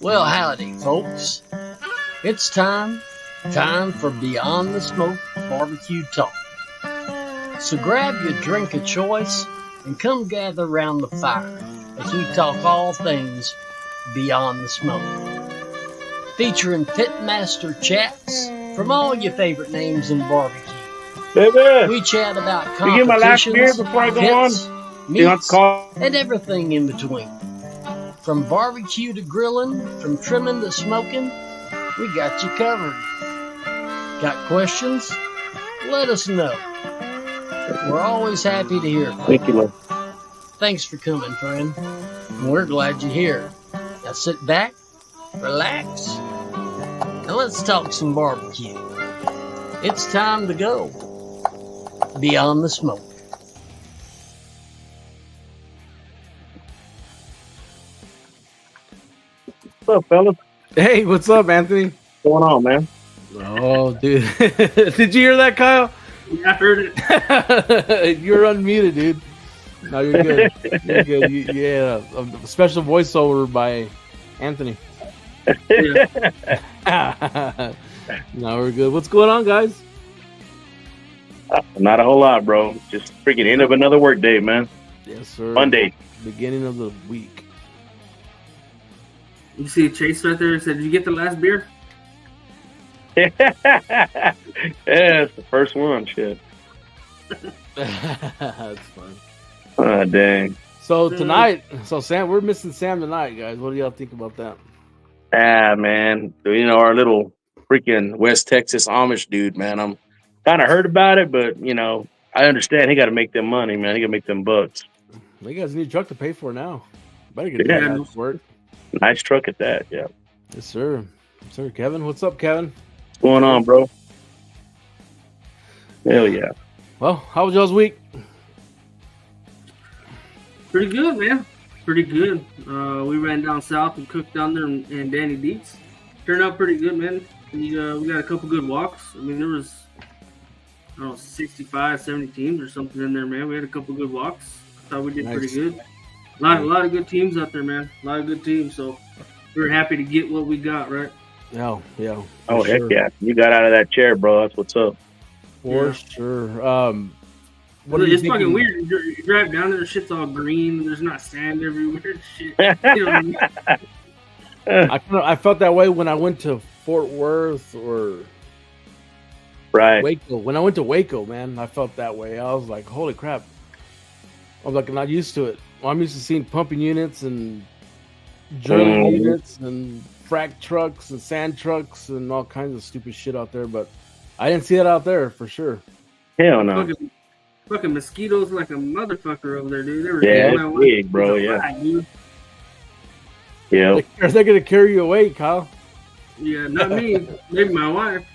Well, howdy, folks. It's time for Beyond the Smoke Barbecue Talk. So grab your drink of choice and come gather around the fire as we talk all things Beyond the Smoke. Featuring pitmaster chats from all your favorite names in barbecue. Baby, we chat about you get my last beer before I go pits, on? meats, and everything in between. From barbecue to grilling, from trimming to smoking, we got you covered. Got questions? Let us know. We're always happy to hear from you. Thank you, Lord. Thanks for coming, friend. We're glad you're here. Now sit back, relax, and let's talk some barbecue. It's time to go Beyond the Smoke. What's up, fellas? Hey, what's up, Anthony? What's going on, man? Oh, dude. Did you hear that, Kyle? Yeah, I heard it. You're unmuted, dude. No, you're good. You're good. Yeah, a special voiceover by Anthony. No, we're good. What's going on, guys? Not a whole lot, bro. Just freaking end of another work day, man. Yes, sir. Monday. Beginning of the week. You see Chase right there said, "Did you get the last beer?" Yeah, it's the first one. Shit. That's fun. Oh, dang. So tonight, Sam, we're missing Sam tonight, guys. What do y'all think about that? Ah, man. You know, our little freaking West Texas Amish dude, man. I'm kind of hurt about it, but, you know, I understand he got to make them money, man. He got to make them bucks. He got a new truck to pay for now. Better get that work. Nice truck at that, yeah. Yes, sir. Yes, sir. Kevin, what's up, Kevin? What's going on, bro? Hell yeah. Well, how was y'all's week? Pretty good, man. Pretty good. We ran down south and cooked down there in Danny Dietz. Turned out pretty good, man. We got a couple good walks. I mean, there was, I don't know, 65, 70 teams or something in there, man. We had a couple good walks. I thought we did pretty good. A lot of good teams out there, man. A lot of good teams. So we're happy to get what we got, right? Yeah. Oh, heck yeah. You got out of that chair, bro. That's what's up. For sure. It's fucking weird. You drive down there, shit's all green. There's not sand everywhere. Shit. You know what I mean? I felt that way when I went to Fort Worth or Waco. When I went to Waco, man, I felt that way. I was like, holy crap. I'm like, I'm not used to it. Well, I'm used to seeing pumping units and drilling units and frack trucks and sand trucks and all kinds of stupid shit out there, but I didn't see it out there for sure. Hell no. Fucking mosquitoes like a motherfucker over there, dude. They were it's big, bro. Yeah. Yeah. They're going to carry you away, Kyle. Yeah, not me. Maybe my wife.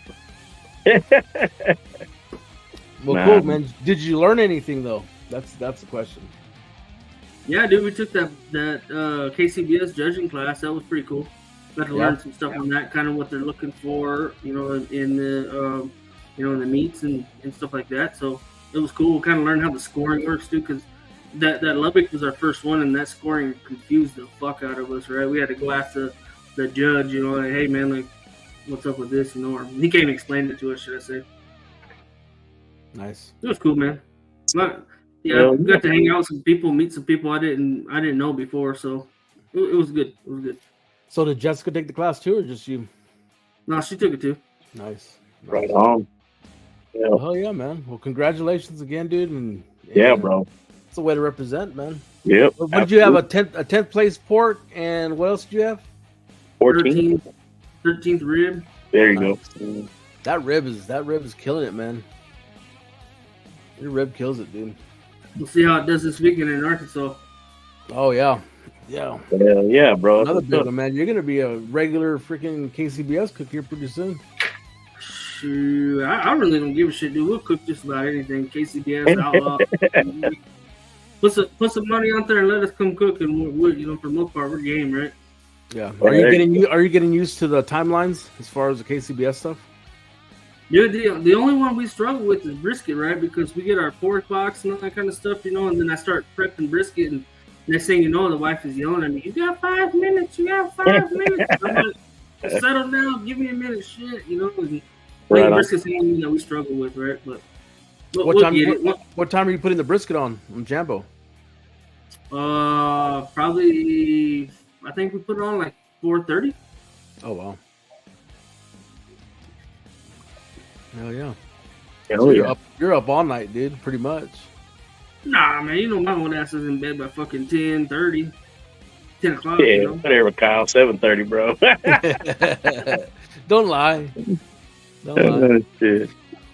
Well, cool, man. Did you learn anything though? That's the question. Yeah, dude. We took that KCBS judging class. That was pretty cool. Got to learn some stuff on that, kind of what they're looking for, you know, in the in the meats and stuff like that. So it was cool. Kind of learn how the scoring works too, because that Lubbock was our first one, and that scoring confused the fuck out of us. Right, we had to go after the judge. You know, like, hey man, like, what's up with this? You know, or he came and explained it to us. Should I say? Nice. It was cool, man. But, yeah, I got to hang out with some people, meet some people I didn't know before. So it was good. It was good. So did Jessica take the class too, or just you? No, she took it too. Nice. Right on. Yeah. Oh yeah, man. Well, congratulations again, dude. And Yeah, bro. It's a way to represent, man. Yep. What did you have? A 10th place pork, and what else did you have? 13th rib. There you go. That rib is killing it, man. Your rib kills it, dude. We'll see how it does this weekend in Arkansas. Oh yeah. Yeah. Yeah, bro. Another big one, man. You're gonna be a regular freaking KCBS cook here pretty soon. Shoot, I really don't give a shit, dude. We'll cook just about anything. KCBS, Outlaw. Put some money out there and let us come cook, and we're you know, for the most part, we're game, right? Yeah. Are you getting used to the timelines as far as the KCBS stuff? Yeah, the only one we struggle with is brisket, right? Because we get our pork box and all that kind of stuff, you know, and then I start prepping brisket, and next thing you know, the wife is yelling at me, "You got 5 minutes, you got 5 minutes." I'm like, settle down, give me a minute, shit, you know. And brisket's the only one that we struggle with, right? But what time are you putting the brisket on Jambo? Probably, I think we put it on like 4:30. Oh wow. Hell yeah. So you're up all night, dude, pretty much. Nah, man, you know my old ass is in bed by fucking 10:30, 10 o'clock. Yeah, you know? whatever, Kyle. 7:30, bro. Don't lie. Don't lie. Shit.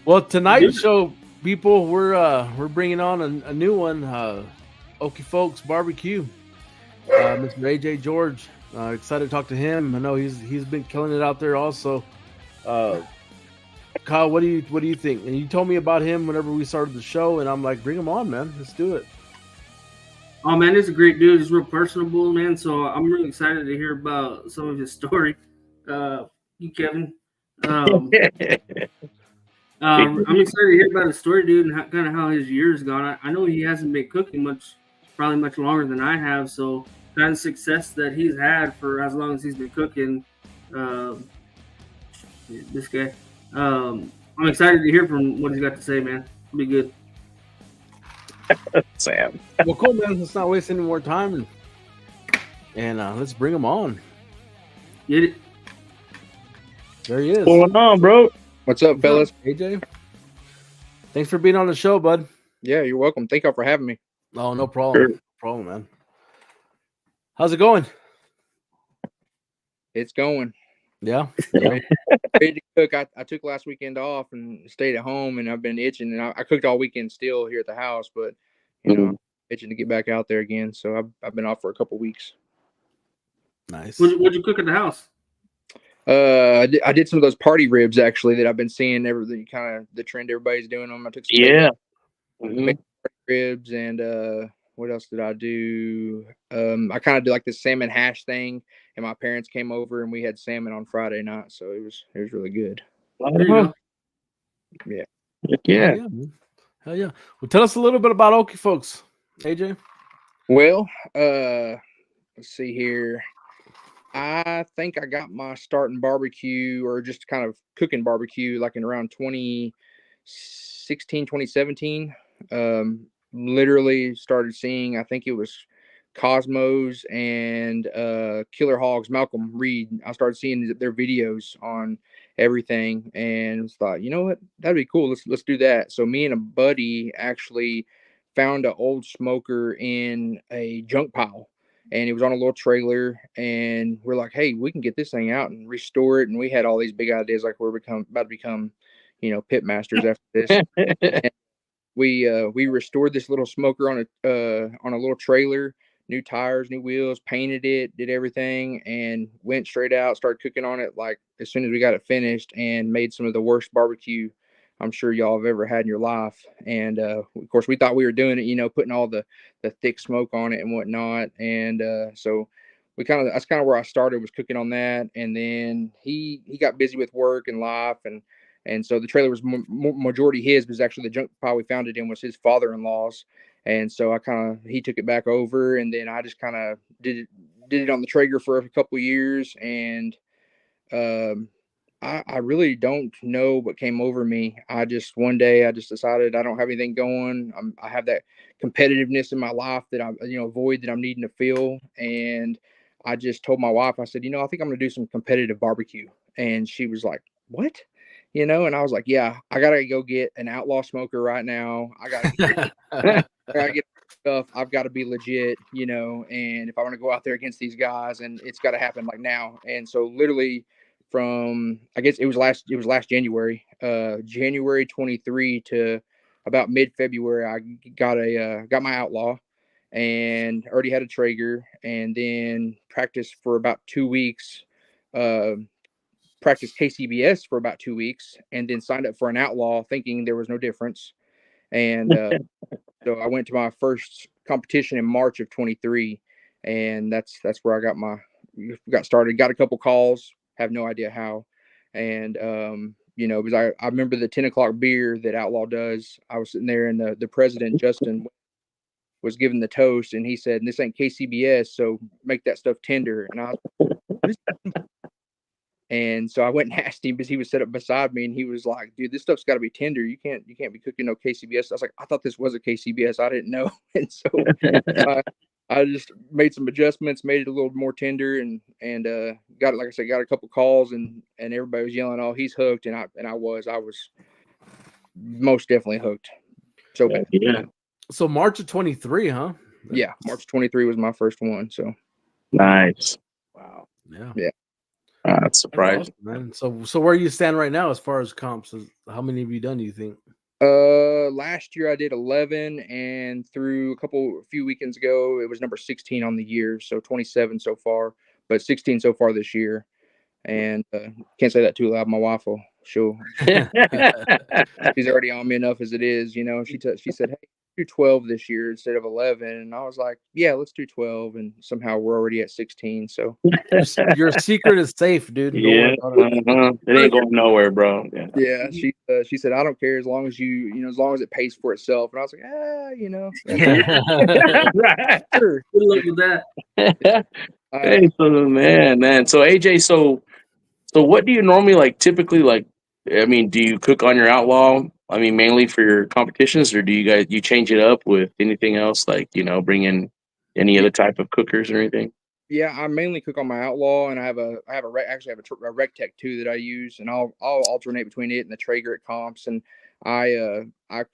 Well, tonight's show, people, we're bringing on a new one, Okie Folks Barbecue. Mr. AJ George. Excited to talk to him. I know he's been killing it out there also. Kyle, what do you think? And you told me about him whenever we started the show, and I'm like, bring him on, man. Let's do it. Oh man, he's a great dude. He's real personable, man. So I'm really excited to hear about some of his story. You, Kevin. I'm excited to hear about his story, dude, and kind of how his year's gone. I know he hasn't been cooking probably much longer than I have. So kind of success that he's had for as long as he's been cooking. This guy. I'm excited to hear from what he's got to say, man. It'll be good. Sam. Well, cool, man. Let's not waste any more time, and let's bring him on. Get it. There he is. What's going on, bro? What's up, fellas? AJ, thanks for being on the show, bud. Yeah, you're welcome. Thank y'all for having me. Oh, no problem. Sure. No problem, man. How's it going? It's going. Yeah. Ready to cook. I took last weekend off and stayed at home, and I've been itching. And I cooked all weekend still here at the house, but you know, itching to get back out there again. So I've been off for a couple weeks. Nice. What'd you cook at the house? I did some of those party ribs actually that I've been seeing. Everything kind of the trend everybody's doing them. I took some party ribs, and what else did I do? I kind of did like this salmon hash thing, and my parents came over and we had salmon on Friday night, so it was really good. Yeah. Hell yeah. Well, tell us a little bit about Okie Folks, AJ. Well, let's see here. I think I got my start in barbecue, or just kind of cooking barbecue, like in around 2016, 2017. Literally started seeing, I think it was Cosmos and Killer Hogs, Malcolm Reed. I started seeing their videos on everything and thought, you know what, that'd be cool. Let's do that. So me and a buddy actually found an old smoker in a junk pile, and it was on a little trailer, and we're like, hey, we can get this thing out and restore it. And we had all these big ideas, like we're about to become, pit masters after this. And we restored this little smoker on a little trailer, new tires, new wheels, painted it, did everything, and went straight out, started cooking on it like as soon as we got it finished, and made some of the worst barbecue I'm sure y'all have ever had in your life. And of course we thought we were doing it, putting all the thick smoke on it and whatnot. And so that's kind of where I started, was cooking on that. And then he got busy with work and life, and And so the trailer was majority his, but actually the junk pile we found it in was his father-in-law's. And so he took it back over, and then I just kind of did it on the Traeger for a couple of years. And I really don't know what came over me. One day I just decided I don't have anything going. I have that competitiveness in my life that void that I'm needing to fill. And I just told my wife, I said, I think I'm going to do some competitive barbecue. And she was like, what? And I was like, yeah, I got to go get an Outlaw smoker right now. I got to get stuff. I've got to be legit, and if I want to go out there against these guys, and it's got to happen like now. And so literally from, I guess it was last January, January 23 to about mid-February, I got my Outlaw and already had a Traeger, and then practiced for about 2 weeks, practiced KCBS for about 2 weeks, and then signed up for an Outlaw thinking there was no difference. And so I went to my first competition in March of 23, and that's where I got started. Got a couple calls, have no idea how. And because I remember the 10 o'clock beer that Outlaw does. I was sitting there, and the president, Justin, was giving the toast, and he said, "This ain't KCBS, so make that stuff tender." And so I went and asked him, because he was set up beside me, and he was like, "Dude, this stuff's got to be tender. You can't be cooking no KCBS." I was like, "I thought this was a KCBS. I didn't know." And so I just made some adjustments, made it a little more tender, and got it. Like I said, got a couple calls, and everybody was yelling, "Oh, he's hooked!" And I was most definitely hooked. So bad. Yeah. So March of 23, huh? Yeah, March 23 was my first one. So Nice. Wow. Yeah. Yeah. That's surprising. Awesome, man. So where you stand right now as far as comps? How many have you done, do you think? Last year I did 11, and through a few weekends ago, it was number 16 on the year. So 27 so far, but 16 so far this year. And can't say that too loud. My wife she's already on me enough as it is. She said, "Hey, do 12 this year instead of 11." And I was like, "Yeah, let's do 12." And somehow we're already at 16. So your secret is safe, dude. Yeah. It ain't going nowhere, bro. Yeah. She said, "I don't care as long as as long as it pays for itself." And I was like, sure. Good luck with that. Hey, so man. So AJ, so what do you normally typically I mean, do you cook on your Outlaw? I mean, mainly for your competitions, or do you change it up with anything else, bring in any other type of cookers or anything? Yeah, I mainly cook on my Outlaw, and I have a Rectech too that I use, and I'll alternate between it and the Traeger at comps. And I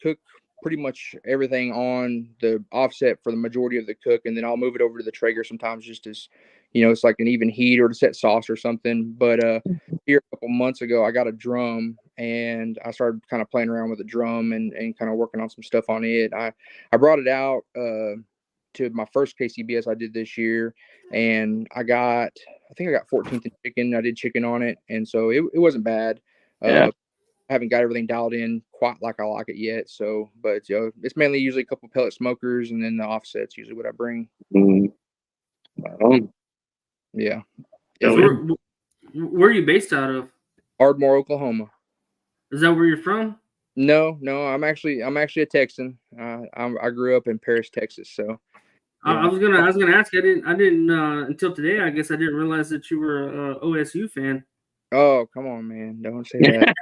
cook pretty much everything on the offset for the majority of the cook, and then I'll move it over to the Traeger sometimes, just as it's like an even heat or to set sauce or something. But here a couple months ago, I got a drum, and I started kind of playing around with the drum and kind of working on some stuff on it. I brought it out to my first KCBS I did this year, and I think I got 14th in chicken. I did chicken on it, and so it wasn't bad. Yeah. I haven't got everything dialed in quite like I like it yet. So, but it's mainly usually a couple pellet smokers, and then the offsets usually what I bring. Yeah. So where are you based out of? Ardmore, Oklahoma. Is that where you're from? No, I'm actually a Texan. I grew up in Paris, Texas. So yeah. I was gonna ask. I didn't until today. I guess I didn't realize that you were a OSU fan. Oh, come on, man! Don't say that.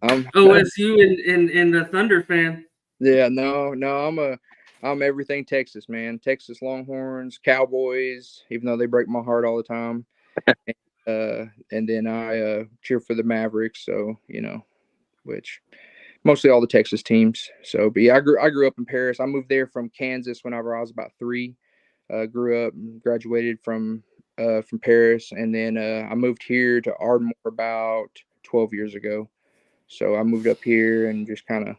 I'm OSU and the Thunder fan. Yeah, no, I'm everything Texas, man. Texas Longhorns, Cowboys, even though they break my heart all the time. And then I cheer for the Mavericks, so which mostly all the Texas teams. So, but yeah, I grew up in Paris. I moved there from Kansas whenever I was about 3. Grew up and graduated from Paris, and then I moved here to Ardmore about 12 years ago. So I moved up here and just kind of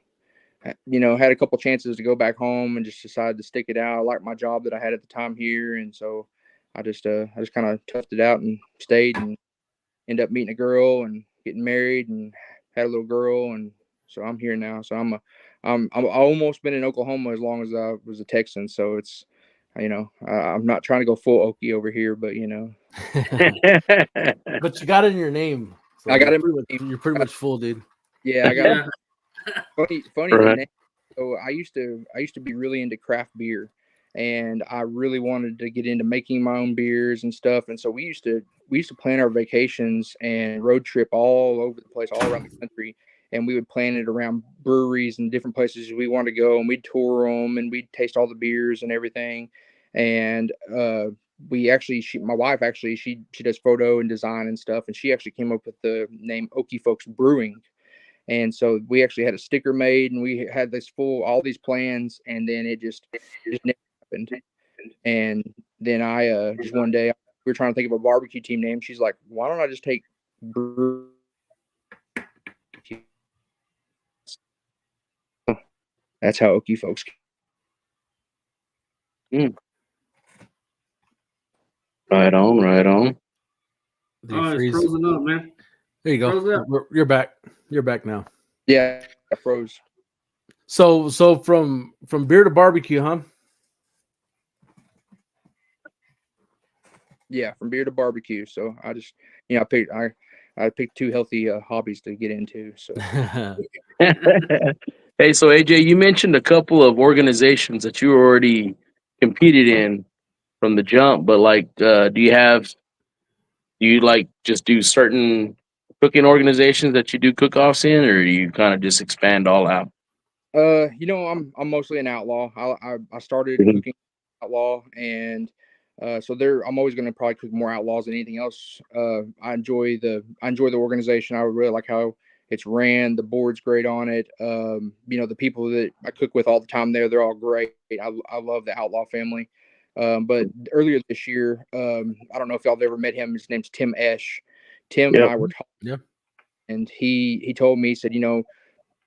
had a couple chances to go back home, and just decided to stick it out. I liked my job that I had at the time here, and so I just kind of toughed it out and stayed, and ended up meeting a girl and getting married and had a little girl, and so I'm here now. So I'm almost been in Oklahoma as long as I was a Texan. So it's I'm not trying to go full Okie over here, but but you got it in your name. So I got him. you're pretty much full, dude. Yeah, I got Yeah. funny Right. name. So I used to be really into craft beer, and I really wanted to get into making my own beers and stuff. And so we used to plan our vacations and road trip all over the place, all around the country. And we would plan it around breweries and different places we wanted to go, and we'd tour them and we'd taste all the beers and everything. And my wife actually, she does photo and design and stuff, and she actually came up with the name Okie Folks Brewing. And so we actually had a sticker made, and we had all these plans, and then it just never happened. And then I just one day we were trying to think of a barbecue team name. She's like, "Why don't I just take brew?" That's how Okie Folks. Right on, right on. Did you Oh, it's freeze? frozen up, man. There you go. Froze up. You're back. You're back now. Yeah, I froze. So from beer to barbecue, huh? Yeah, from beer to barbecue. So I just, I picked two healthy hobbies to get into. So Hey, so AJ, you mentioned a couple of organizations that you already competed in from the jump, but like, do you like just do certain cooking organizations that you do cook-offs in, or do you kind of just expand all out? I'm mostly an outlaw. I started Mhm. cooking outlaw, and so I'm always going to probably cook more outlaws than anything else. I enjoy the organization. I really like how it's ran. The board's great on it. The people that I cook with all the time they're all great. I love the outlaw family. But earlier this year, I don't know if y'all have ever met him. His name's Tim Esch. Tim and Yep. I were talking, Yeah. and he told me, he said,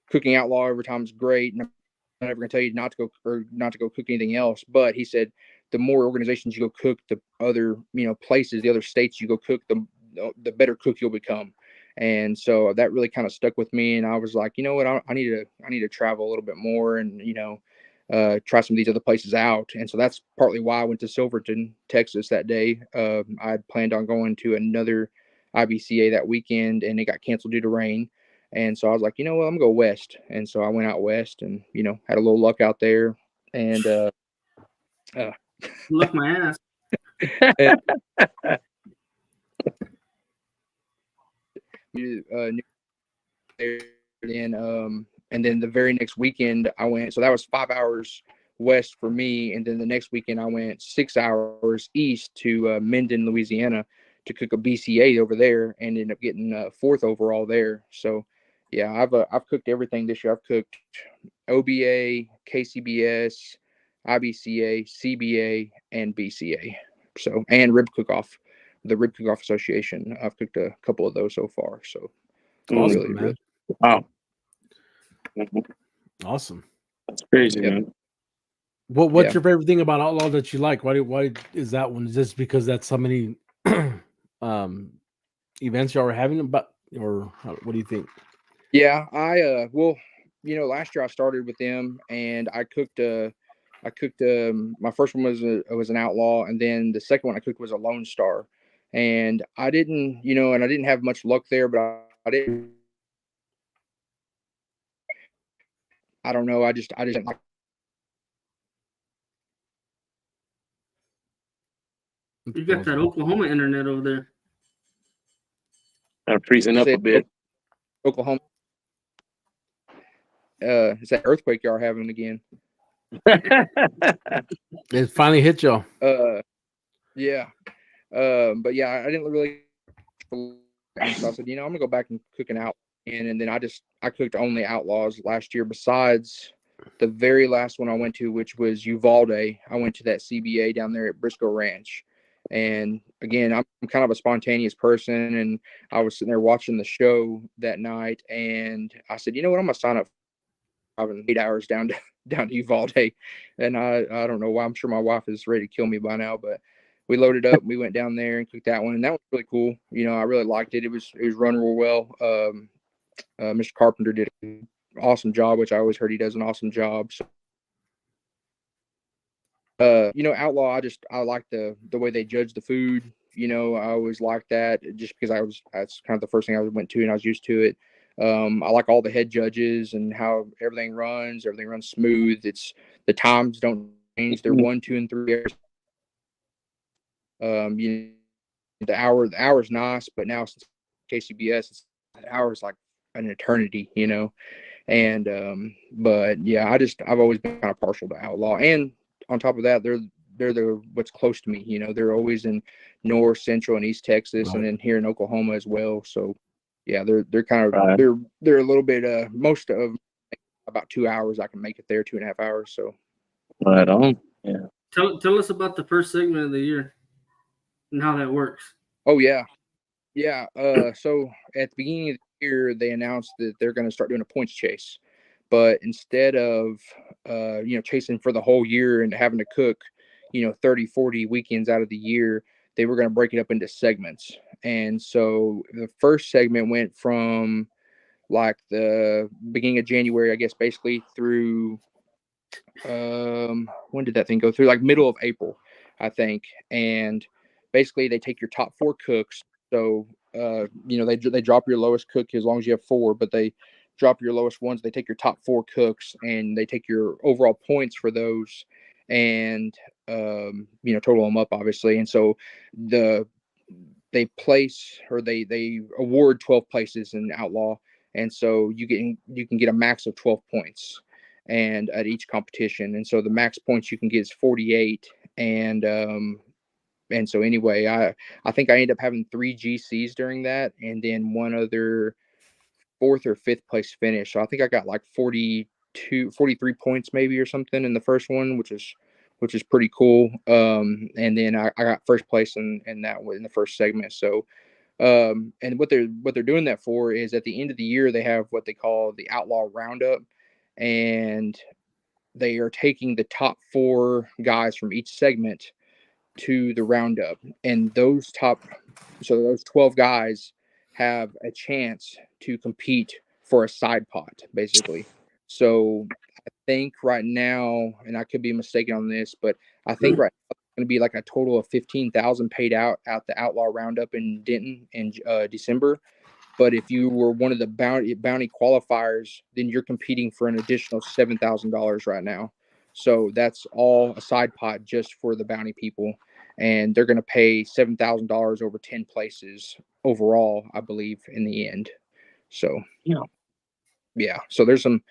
cooking outlaw every time is great. And I'm not ever gonna tell you not to go cook anything else. But he said the more organizations you go cook, the other places, the other states you go cook, the better cook you'll become. And so that really kind of stuck with me. And I was like, you know what, I need to travel a little bit more and try some of these other places out. And so that's partly why I went to Silverton, Texas that day. I had planned on going to another IBCA that weekend, and it got canceled due to rain. And so I was like, you know what, I'm gonna go west. And so I went out west and, had a little luck out there. And Look my ass. new there. And then the very next weekend I went, so that was 5 hours west for me. And then the next weekend I went 6 hours east to Minden, Louisiana to cook a BCA over there and ended up getting fourth overall there. So yeah, I've cooked everything this year. I've cooked OBA, KCBS, IBCA, CBA, and BCA. So, and the Rib Cook Off Association. I've cooked a couple of those so far. So Awesome, really, man. really, Wow. Mhm. Awesome. That's crazy, Yep. man. What's Yeah. your favorite thing about Outlaw that you like? Why is that one? Is this because that's so many events y'all were having about, or what do you think? Yeah, last year I started with them, and I cooked. My first one was an outlaw, and then the second one I cooked was a Lone Star, and I didn't, and I didn't have much luck there, but I didn't. I don't know. I just didn't like. You got that Oklahoma internet over there. Kind of freezing up a bit. Oklahoma. It's that earthquake y'all are having again. It finally hit y'all. Yeah. But yeah, I didn't really. And so I said, I'm gonna go back and cook an outlaw, and then I cooked only outlaws last year. Besides the very last one I went to, which was Uvalde, I went to that CBA down there at Briscoe Ranch. And again, I'm kind of a spontaneous person, and I was sitting there watching the show that night, and I said, you know what, I'm gonna sign up. Driving 8 hours down to Uvalde, and I don't know why. I'm sure my wife is ready to kill me by now, but we loaded up. We went down there and cooked that one, and that was really cool. I really liked it. It was run real well. Mr. Carpenter did an awesome job, which I always heard he does an awesome job. So, Outlaw, I like the way they judge the food. I always liked that just because that's kind of the first thing I went to and I was used to it. I like all the head judges and how everything runs smooth. The times don't change. They're 1, 2, and 3 hours. The hour's nice, but now since KCBS, the hour's like an eternity, And but yeah, I've always been kind of partial to Outlaw, and on top of that, they're the what's close to me. They're always in North, Central, and East Texas, and then here in Oklahoma as well. So yeah, they're kind of they're a little bit most of about 2 hours. I can make it there 2.5 hours. So right on. Yeah. Tell us about the first segment of the year and how that works. Oh yeah. So at the beginning of the year, they announced that they're going to start doing a points chase, but instead of chasing for the whole year and having to cook 30, 40 weekends out of the year, they were going to break it up into segments. And so the first segment went from like the beginning of January, I guess, basically through when did that thing go through? Like middle of April, I think. And basically they take your top 4 cooks. So they drop your lowest cook as long as you have 4, but they drop your lowest ones. They take your top 4 cooks and they take your overall points for those and total them up, obviously. And so they place, or they award 12 places in Outlaw, and so you can get a max of 12 points and at each competition. And so the max points you can get is 48. And so anyway, I think I ended up having 3 GCs during that, and then one other 4th or 5th place finish. So I think I got like 43 points maybe or something in the first one, which is pretty cool. And then I got first place in that one in the first segment. So and what they're doing that for is at the end of the year they have what they call the Outlaw Roundup, and they are taking the top 4 guys from each segment to the roundup, and those 12 guys have a chance to compete for a side pot, basically. So I think right now, and I could be mistaken on this, but I think right now it's going to be like a total of 15,000 paid out at the Outlaw Roundup in Denton in December. But if you were one of the bounty qualifiers, then you're competing for an additional $7,000 right now. So that's all a side pot just for the bounty people, and they're going to pay $7,000 over 10 places overall, I believe, in the end. So yeah. So there's some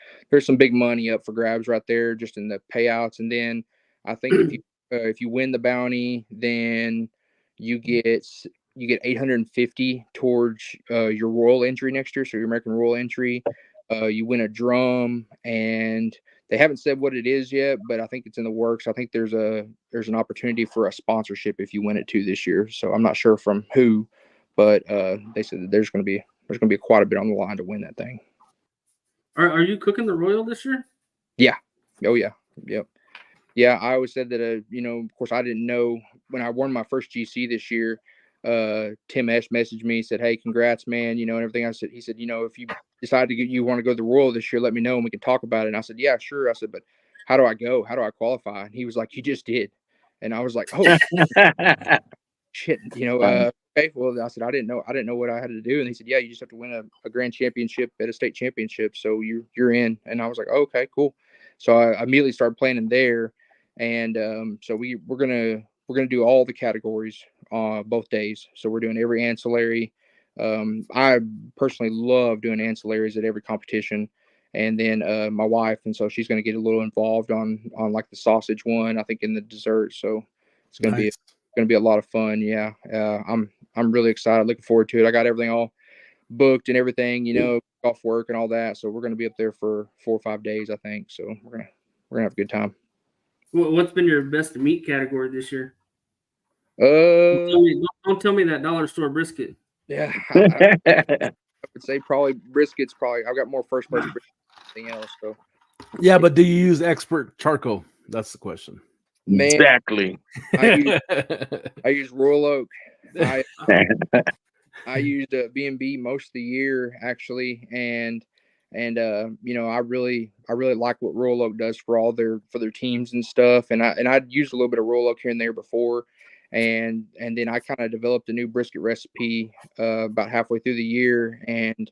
big money up for grabs right there, just in the payouts. And then I think if you win the bounty, then you get 850 towards your royal entry next year. So your American royal entry, you win a drum, and they haven't said what it is yet, but I think it's in the works. I think there's an opportunity for a sponsorship if you win it too this year. So I'm not sure from who, but they said that there's going to be quite a bit on the line to win that thing. Are you cooking the royal this year? Yeah. Oh yeah. Yep. Yeah, I always said that, of course, I didn't know when I won my first GC this year. Tim Esch messaged me, said, "Hey, congrats, man," and everything. He said, if you decide you want to go to the Royal this year, let me know and we can talk about it. And I said, yeah, sure. I said, but how do I go? How do I qualify? And he was like, you just did. And I was like, oh shit, okay. Well, I said, I didn't know what I had to do. And he said, yeah, you just have to win a grand championship at a state championship. So you're in. And I was like, oh, okay, cool. So I immediately started planning there. And so we're gonna do all the categories both days. So we're doing every ancillary. I personally love doing ancillaries at every competition. And then my wife, and so she's gonna get a little involved on like the sausage one, I think, in the dessert. So it's gonna be a lot of fun. Yeah, I'm really excited, looking forward to it. I got everything all booked and everything, off work and all that. So we're gonna be up there for 4 or 5 days, I think. So we're gonna have a good time. What's been your best meat category this year? Don't tell me that dollar store brisket. Yeah, I would say probably brisket's probably. I've got more first place brisket than anything else. So yeah, but do you use expert charcoal? That's the question. Man, exactly. I use Royal Oak. I used B&B most of the year actually, and I really like what Royal Oak does for their teams and stuff. And I'd used a little bit of Royal Oak here and there before, and then I kind of developed a new brisket recipe about halfway through the year, and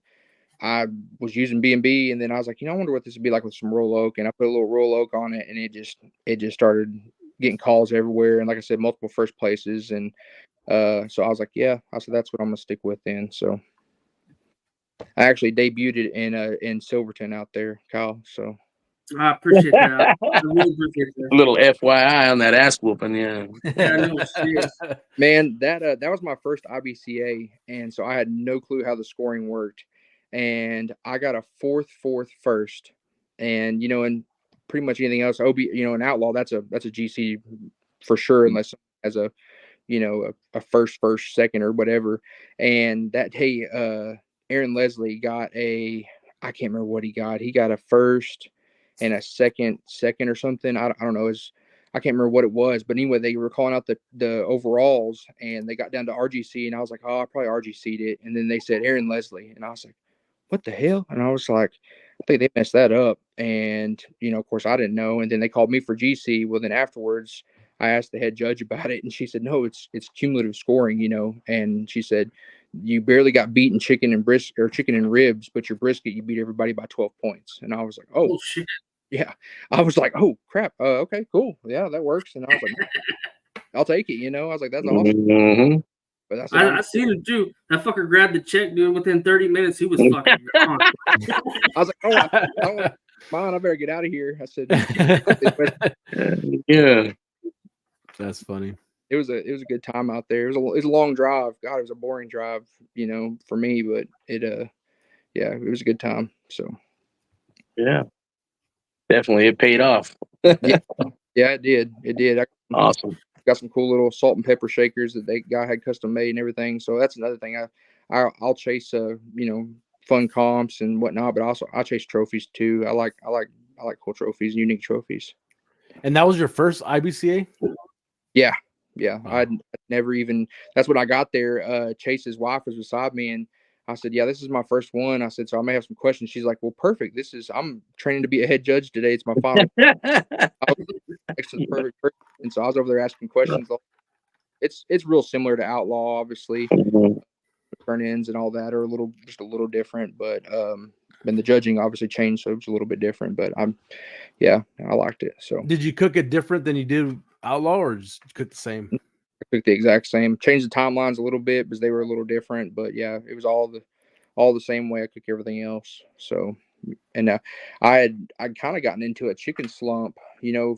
I was using B&B, and then I was like, I wonder what this would be like with some roll oak, and I put a little roll oak on it, and it just started getting calls everywhere, and like I said, multiple first places, and so I was like, I said that's what I'm gonna stick with then. So I actually debuted it in Silverton out there, Kyle. So I appreciate that. I really appreciate that. Little FYI on that ass whooping, yeah. Yeah, no shit. man, that was my first IBCA, and so I had no clue how the scoring worked, and I got a fourth, first, and and pretty much anything else, an outlaw, that's a GC for sure, unless as a a first, second, or whatever. And that day, Aaron Leslie got I can't remember what he got. He got a first and a second or something. I don't know. I can't remember what it was, but anyway, they were calling out the overalls, and they got down to RGC, and I was like, oh, I probably RGC'd it. And then they said Aaron Leslie, and I was like, what the hell? And I was like, I think they messed that up. And, of course I didn't know. And then they called me for GC. Well, then afterwards I asked the head judge about it, and she said, no, it's cumulative scoring, and she said, you barely got beaten chicken and ribs, but your brisket, you beat everybody by 12 points. And I was like, oh shit. Yeah. I was like, oh crap. Okay, cool. Yeah, that works. And I was like, I'll take it. I was like, that's awesome. Mm-hmm. But that's I seen him too. That fucker grabbed the check, dude. Within 30 minutes, he was fucking gone. I was like, oh, fine, I better get out of here. I said, yeah. That's funny. It was a good time out there. It was a long drive. God, it was a boring drive, for me, but it was a good time. So yeah, definitely it paid off. yeah, it did. Awesome. Got some cool little salt and pepper shakers that guy had custom made and everything. So that's another thing. I'll chase fun comps and whatnot, but also I chase trophies too. I like cool trophies, unique trophies. And that was your first IBCA? Yeah. Wow. I'd never even. That's when I got there. Chase's wife was beside me, and I said, "Yeah, this is my first one." I said, "So I may have some questions." She's like, "Well, perfect. I'm training to be a head judge today. It's my final." Perfect. And so I was over there asking questions. It's real similar to Outlaw, obviously. Turn-ins and all that are just a little different, but and the judging obviously changed, so it was a little bit different. But I liked it. So did you cook it different than you did Outlaw, or just cook the same? I cooked the exact same. Changed the timelines a little bit because they were a little different, but yeah, it was all the same way I cook everything else. So, and I'd kind of gotten into a chicken slump,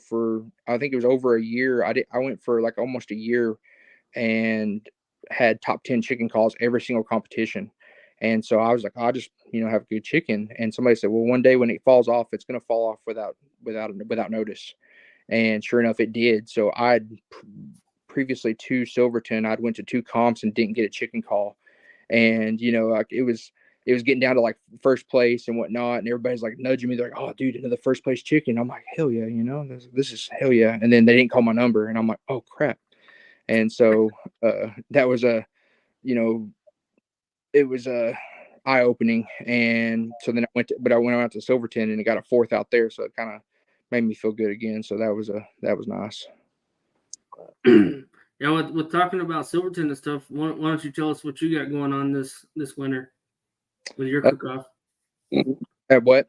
for I think it was over a year. I went for like almost a year and had top 10 chicken calls every single competition. And so I was like, I'll just, have good chicken. And somebody said, well, one day when it falls off, it's going to fall off without notice. And sure enough, it did. So I'd previously to Silverton, I'd went to 2 comps and didn't get a chicken call. And, like it was getting down to like first place and whatnot. And everybody's like nudging me. They're like, oh, dude, another first place chicken. I'm like, hell yeah, this is hell yeah. And then they didn't call my number. And I'm like, oh, crap. And so that was it was eye-opening. And so then I went out to Silverton and it got a 4th out there. So it kind of made me feel good again. So that was nice. Yeah, with talking about Silverton and stuff, why don't you tell us what you got going on this winter with your cook-off? At what?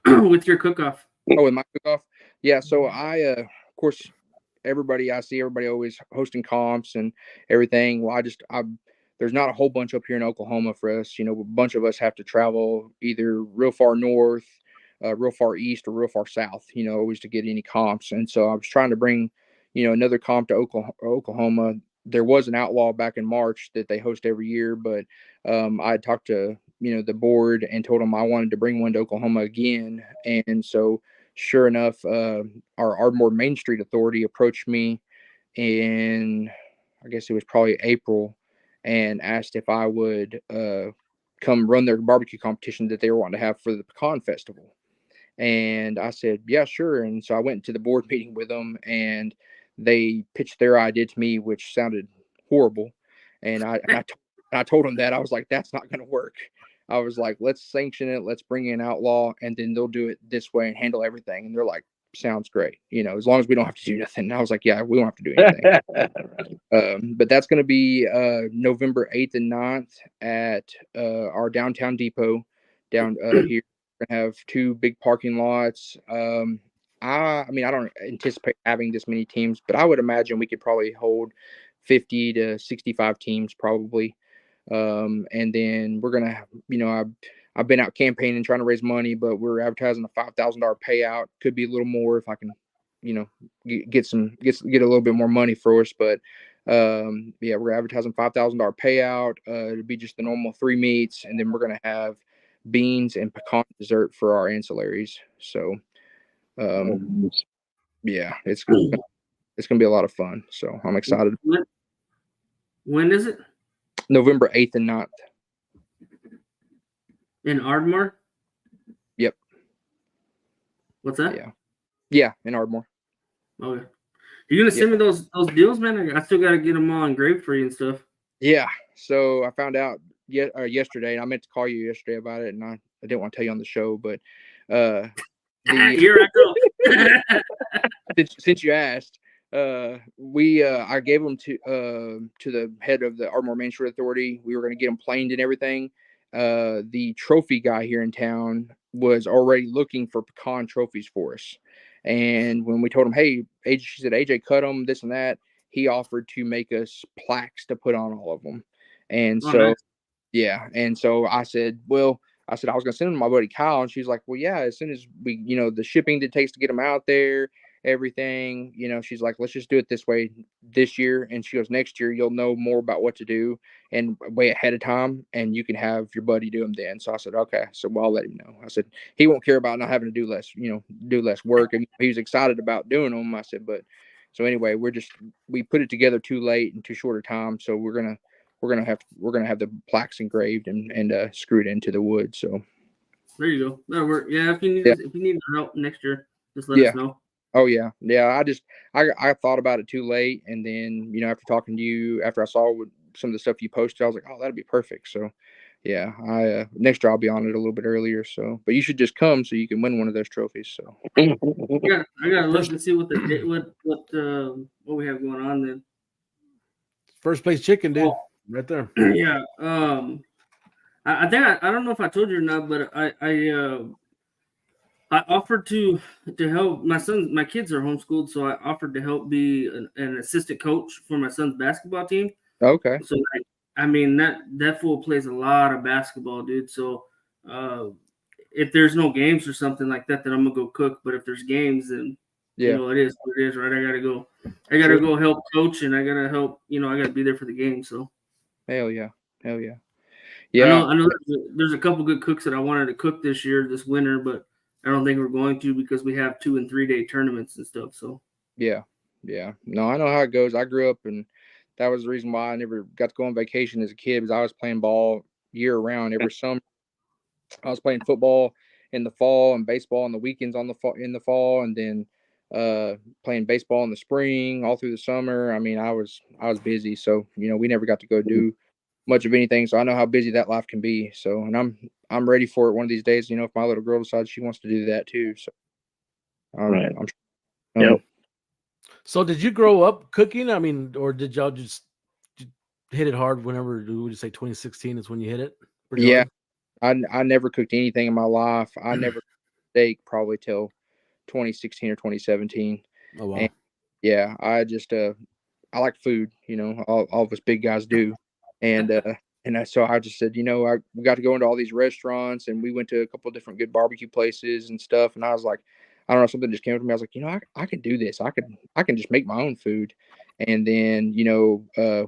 With your cook-off. Oh, with my cook-off? Yeah, so I, of course, I see everybody always hosting comps and everything. Well, there's not a whole bunch up here in Oklahoma for us. A bunch of us have to travel either real far north, real far east, or real far south, always to get any comps. And so I was trying to bring, another comp to Oklahoma. There was an Outlaw back in March that they host every year, but I had talked to, the board and told them I wanted to bring one to Oklahoma again. And so sure enough, our Ardmore Main Street Authority approached me in, I guess it was probably April, and asked if I would come run their barbecue competition that they were wanting to have for the Pecan Festival. And I said, yeah, sure. And so I went to the board meeting with them, and they pitched their idea to me, which sounded horrible. And I told them that. I was like, that's not going to work. I was like, let's sanction it. Let's bring in Outlaw, and then they'll do it this way and handle everything. And they're like, sounds great. As long as we don't have to do nothing. And I was like, yeah, we don't have to do anything. But that's going to be November 8th and 9th at our downtown depot down here. We're going to have 2 big parking lots. I mean, I don't anticipate having this many teams, but I would imagine we could probably hold 50 to 65 teams probably. And then we're going to have, I've been out campaigning trying to raise money, but we're advertising a $5,000 payout. Could be a little more if I can, get a little bit more money for us. But yeah, we're advertising $5,000 payout. It'll be just the normal 3 meats, and then we're gonna have beans and pecan dessert for our ancillaries. So yeah, it's gonna be a lot of fun. So I'm excited. When is it? November 8th and 9th. In Ardmore? Yep. What's that? Yeah, in Ardmore. Okay. You're gonna send me those deals, man? I still gotta get them all engraved for you and stuff. Yeah. So I found out yesterday, and I meant to call you yesterday about it, and I didn't want to tell you on the show, but here I go. since you asked, I gave them to the head of the Ardmore Main Street Authority. We were going to get them planed and everything. The trophy guy here in town was already looking for pecan trophies for us. And when we told him, hey, she said, AJ, cut them, this and that, he offered to make us plaques to put on all of them. And so, yeah. And so I said, I was going to send them to my buddy Kyle. And she's like, well, yeah, as soon as we, the shipping that it takes to get them out there, everything, she's like, let's just do it this way this year. And she goes, next year, you'll know more about what to do and way ahead of time, and you can have your buddy do them then. So I said, okay. So I'll let him know. I said, he won't care about not having to do less work. And he was excited about doing them. I said, but so anyway, we put it together too late and too short a time. So we're gonna have the plaques engraved and screwed into the wood. So there you go. That'll work. Yeah, if you need help next year, just let us know. Oh yeah. I thought about it too late, and then after talking to you, after I saw some of the stuff you posted, I was like, oh, that'd be perfect. So yeah, I next year I'll be on it a little bit earlier. So, but you should just come so you can win one of those trophies. So I gotta look and see what we have going on then. First place chicken, dude, right there. Yeah. I think I don't know if I told you or not, but I offered to help my kids are homeschooled, so I offered to help be an assistant coach for my son's basketball team. Okay. So I mean that fool plays a lot of basketball, dude. So if there's no games or something like that, then I'm gonna go cook. But if there's games, then it is what it is, right? I gotta go help coach, and I gotta help. I gotta be there for the game. So hell yeah. Yeah, I know. There's a couple good cooks that I wanted to cook this winter, but I don't think we're going to because we have 2 and 3 day tournaments and stuff. So yeah. No, I know how it goes. I grew up, and that was the reason why I never got to go on vacation as a kid, because I was playing ball year round every summer. I was playing football in the fall and baseball on the weekends in the fall, and then playing baseball in the spring all through the summer. I mean, I was busy, so we never got to go do much of anything. So I know how busy that life can be. So, and I'm ready for it one of these days. If my little girl decides she wants to do that too. So I'm Yep. So did you grow up cooking? I mean, or did y'all just hit it hard whenever, would you say 2016 is when you hit it? Yeah. Hard? I never cooked anything in my life. I never cooked steak probably till 2016 or 2017. Oh wow. And yeah, I just I like food, all of us big guys do. And so I just said, we got to go into all these restaurants, and we went to a couple of different good barbecue places and stuff. And I was like, I don't know, something just came to me. I was like, I can do this. I can just make my own food. And then,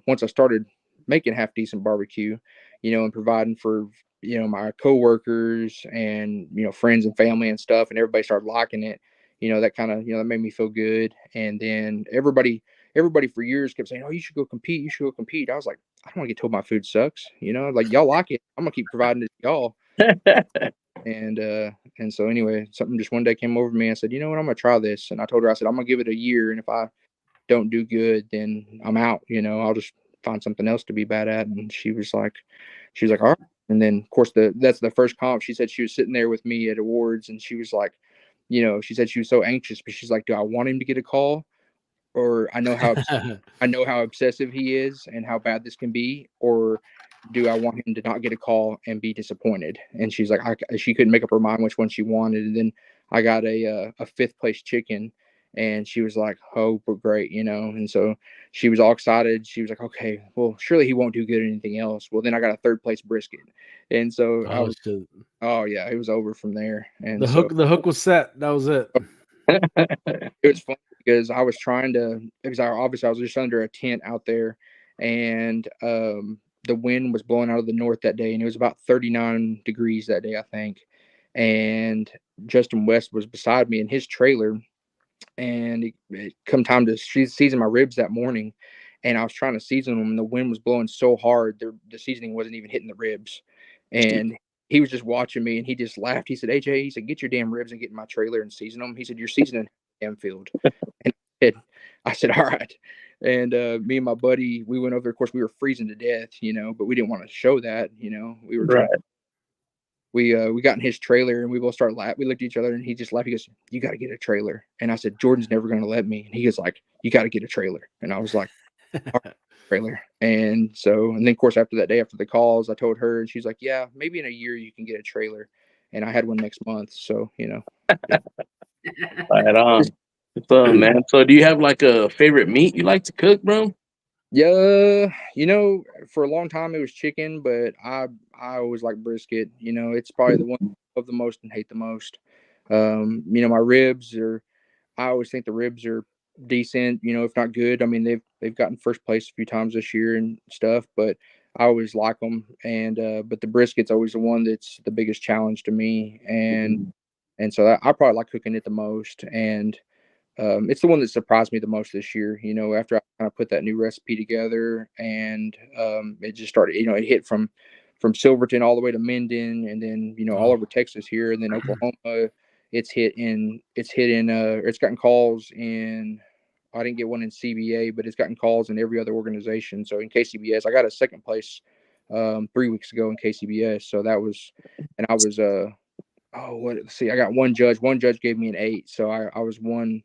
once I started making half decent barbecue, and providing for, my coworkers and, friends and family and stuff, and everybody started liking it, that kind of, that made me feel good. And then everybody for years kept saying, oh, you should go compete. I was like, I don't want to get told my food sucks. Like, y'all like it, I'm gonna keep providing it to y'all. And so anyway, something just one day came over me. I said, you know what, I'm gonna try this. And I told her, I said, I'm gonna give it a year, and if I don't do good, then I'm out. I'll just find something else to be bad at. And she was like, all right. And then of course that's the first comp. She said she was sitting there with me at awards, and she was like, she said she was so anxious, but she's like, do I want him to get a call, or I know how obsessive he is and how bad this can be, or do I want him to not get a call and be disappointed? And she's like, she couldn't make up her mind which one she wanted. And then I got a fifth place chicken, and she was like, oh, but great, And so she was all excited. She was like, okay, well, surely he won't do good at anything else. Well, then I got a third place brisket, and so I was, oh yeah, it was over from there. And the hook was set. That was it. It was fun because I was trying to, because I was just under a tent out there, and the wind was blowing out of the north that day, and it was about 39 degrees that day, I think. And Justin West was beside me in his trailer, and it come time to season my ribs that morning, and I was trying to season them, and the wind was blowing so hard, the seasoning wasn't even hitting the ribs. And he was just watching me, and he just laughed. He said, AJ, he said, get your damn ribs and get in my trailer and season them. He said, you're seasoning the damn field. And I said, all right. And me and my buddy, we went over there. Of course, we were freezing to death, but we didn't want to show that, we were trying. We got in his trailer, and we both started laughing. We looked at each other, and he just laughed. He goes, you got to get a trailer. And I said, Jordan's never going to let me. And he was like, you got to get a trailer. And I was like, all right, trailer. And then of course, after that day, after the calls, I told her, and she's like, yeah, maybe in a year you can get a trailer. And I had one next month. So, yeah. Right on. It's fun, man. So do you have like a favorite meat you like to cook, bro? Yeah, for a long time it was chicken, but I always like brisket. It's probably the one I love the most and hate the most. My ribs I always think the ribs are decent, if not good. I mean, they've gotten first place a few times this year and stuff, but I always like them. And but the brisket's always the one that's the biggest challenge to me, and so I probably like cooking it the most. And it's the one that surprised me the most this year, after I kind of put that new recipe together, and it just started, it hit from Silverton all the way to Minden, and then, all over Texas here, and then Oklahoma. It's gotten calls in, I didn't get one in CBA, but it's gotten calls in every other organization. So in KCBS, I got a second place 3 weeks ago in KCBS. So that was, and I was, I got one judge. One judge gave me an 8. So I was 1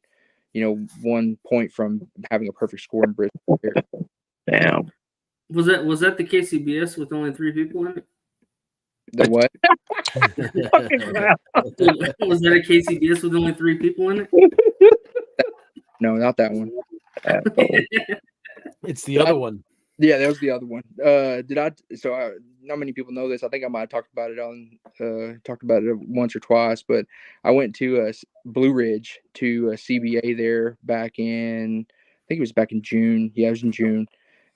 point from having a perfect score in brisket. Damn. Was that the KCBS with only 3 people in it? The what? Was that a KCBS with only 3 people in it? No, not that one. It's the other one. Yeah, that was the other one. Not many people know this. I think I might have talked about it once or twice, but I went to Blue Ridge to CBA there back in, I think it was back in June. Yeah, it was in June.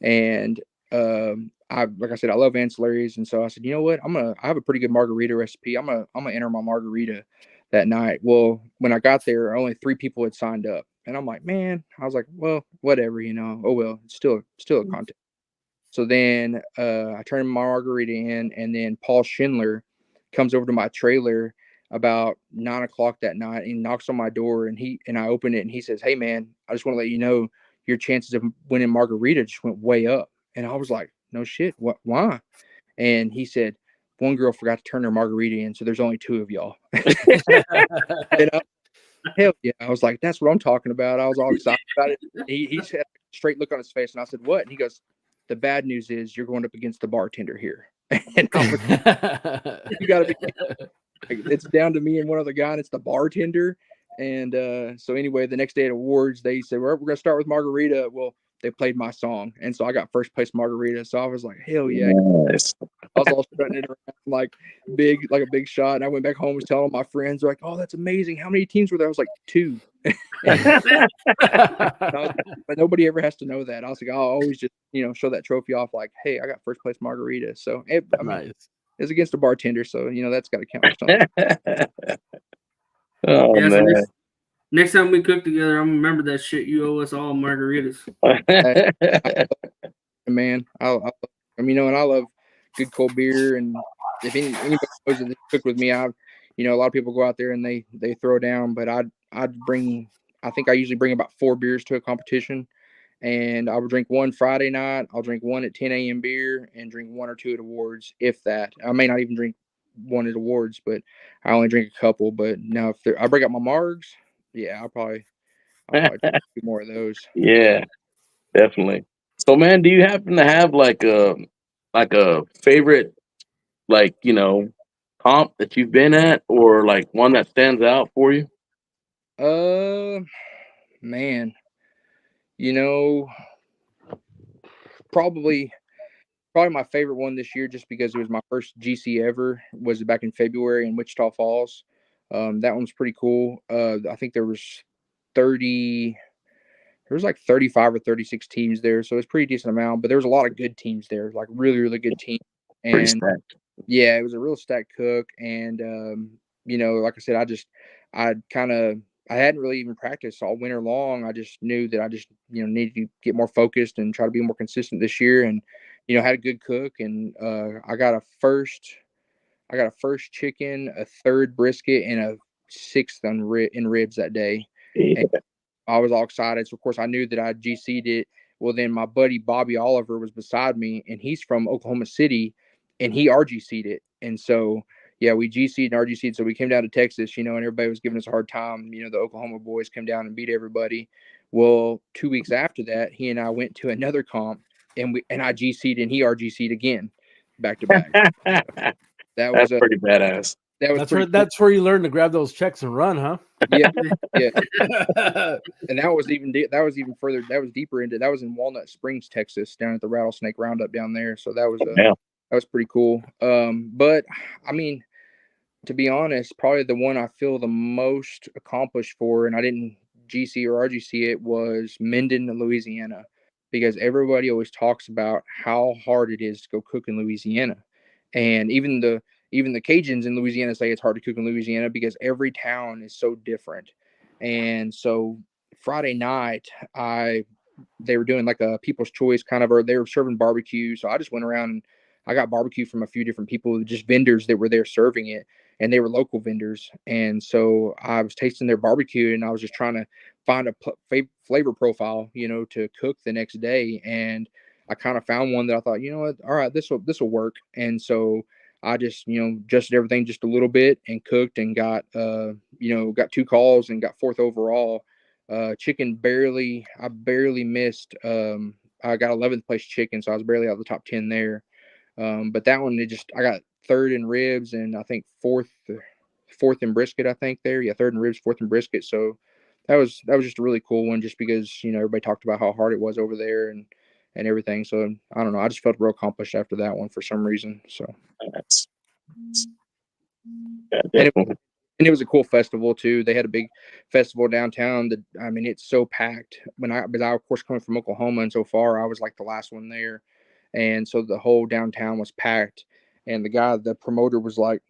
And like I said, I love ancillaries, and so I said, you know what, I have a pretty good margarita recipe. I'm gonna enter my margarita that night. Well, when I got there, only 3 people had signed up, and I'm like, man, I was like, well, whatever, oh well, it's still a contest. So then I turned my margarita in, and then Paul Schindler comes over to my trailer about 9 o'clock that night, and he knocks on my door, and I open it, and he says, hey man, I just want to let you know your chances of winning margarita just went way up. And I was like, no shit, what? Why? And he said, one girl forgot to turn her margarita in, so there's only 2 of y'all. Hell yeah! I was like, that's what I'm talking about. I was all excited about it. He had a straight look on his face, and I said, what? And he goes, the bad news is you're going up against the bartender here. And I was like, you gotta be, it's down to me and one other guy, and it's the bartender. And so anyway, the next day at awards, they said, we're gonna start with margarita. Well, they played my song, and so I got first place margarita. So I was like, hell yeah! Nice. I was all strutting it around like a big shot. And I went back home and was telling my friends, like, oh, that's amazing. How many teams were there? I was like, 2. But nobody ever has to know that. I was like, I'll always just, show that trophy off like, hey, I got first place margarita. So nice. It's against a bartender, so that's got to count for something. Oh yeah, man. So next time we cook together, I'm gonna remember that shit. You owe us all margaritas. Man, and I love good cold beer. And if anybody knows that they cook with me, a lot of people go out there and they throw down, but I think I usually bring about 4 beers to a competition, and I will drink one Friday night. I'll drink one at 10 a.m. beer and drink 1 or 2 at awards, if that. I may not even drink wanted awards, but I only drink a couple. But now if I break out my margs, yeah, I'll probably do more of those. Yeah, definitely. So, man, do you happen to have like a favorite, like, comp that you've been at, or like one that stands out for you? Man, you know, probably my favorite one this year, just because it was my first GC ever, was back in February in Wichita Falls. That one's pretty cool. I think there was like 35 or 36 teams there, so it's pretty decent amount. But there was a lot of good teams there, like really, really good teams. Pretty And stacked. yeah, it was a real stacked cook. And like I said, I hadn't really even practiced all winter long. I just knew that I just needed to get more focused and try to be more consistent this year. And had a good cook, and I got a first chicken, a third brisket, and a sixth in ribs that day. Yeah. I was all excited. So of course I knew that I GC'd it. Well, then my buddy Bobby Oliver was beside me, and he's from Oklahoma City, and he RGC'd it. And so yeah, we GC'd and RGC'd. So we came down to Texas, and everybody was giving us a hard time. The Oklahoma boys came down and beat everybody. Well, 2 weeks after that, he and I went to another comp, and I GC'd and he RGC'd again, back to back. That That's was pretty badass. That's where you learn to grab those checks and run, huh? Yeah, yeah. And that was even further. That was deeper into. That was in Walnut Springs, Texas, down at the Rattlesnake Roundup down there. So that was pretty cool. But I mean, to be honest, probably the one I feel the most accomplished for, and I didn't GC or RGC it, was Minden, Louisiana, because everybody always talks about how hard it is to go cook in Louisiana, and even the Cajuns in Louisiana say it's hard to cook in Louisiana because every town is so different. And so Friday night, they were doing like a people's choice kind of, or they were serving barbecue. So I just went around and I got barbecue from a few different people, just vendors that were there serving it, and they were local vendors. And so I was tasting their barbecue, and I was just trying to find a flavor profile, to cook the next day. And I kind of found one that I thought, what, all right, this will work. And so I just, adjusted everything just a little bit and cooked and got 2 calls and got 4th overall. Chicken I barely missed. I got 11th place chicken, so I was barely out of the top 10 there. But that one, I got 3rd in ribs and I think 4th in brisket, I think there. Yeah, 3rd in ribs, 4th in brisket. So that was just a really cool one, just because, everybody talked about how hard it was over there and everything. So I don't know. I just felt real accomplished after that one for some reason. So and it was a cool festival too. They had a big festival downtown that, I mean, it's so packed. But I of course coming from Oklahoma, and so far I was like the last one there. And so the whole downtown was packed. And the promoter was like,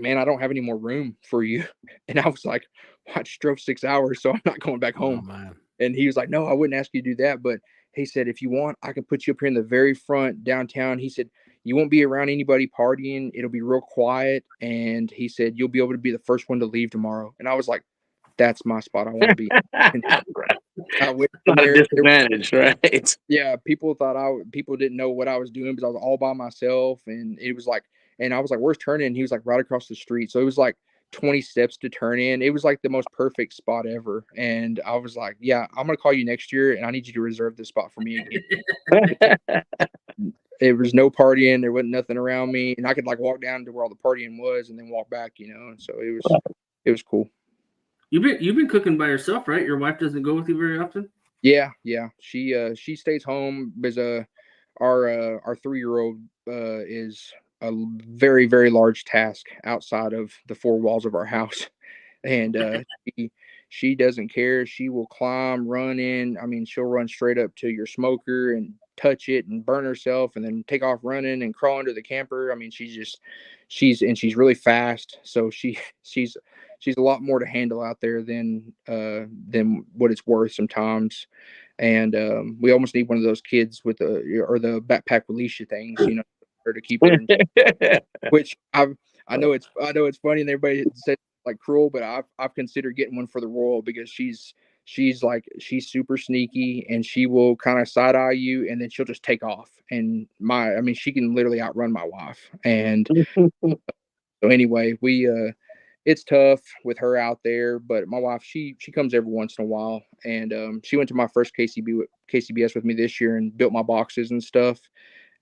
man, I don't have any more room for you. And I was like, well, I just drove 6 hours, so I'm not going back home. Oh, man. And he was like, no, I wouldn't ask you to do that. But he said, if you want, I can put you up here in the very front downtown. He said, you won't be around anybody partying. It'll be real quiet. And he said, you'll be able to be the first one to leave tomorrow. And I was like, that's my spot. I want to be. I went Not there. a disadvantage, right? Yeah, people didn't know what I was doing because I was all by myself, and it was like, and I was like, "Where's turning?" And he was like, "Right across the street." So it was like 20 steps to turn in. It was like the most perfect spot ever, and I was like, "Yeah, I'm gonna call you next year, and I need you to reserve this spot for me again." There was no partying. There wasn't nothing around me, and I could like walk down to where all the partying was, and then walk back. And so it was cool. You've been cooking by yourself, right? Your wife doesn't go with you very often. Yeah. She stays home because our 3-year-old is a very, very large task outside of the 4 walls of our house, and she doesn't care. She will climb, run in. I mean, she'll run straight up to your smoker and touch it and burn herself, and then take off running and crawl into the camper. I mean, she's really fast, so she's a lot more to handle out there than what it's worth sometimes. And we almost need one of those kids with the backpack release things, to keep her in, which I know it's funny, and everybody says like cruel, but I've considered getting one for the Royal, because she's she's super sneaky, and she will kind of side eye you, and then she'll just take off. And she can literally outrun my wife. And so anyway, it's tough with her out there, but my wife, she comes every once in a while, and she went to my first KCBS with me this year and built my boxes and stuff.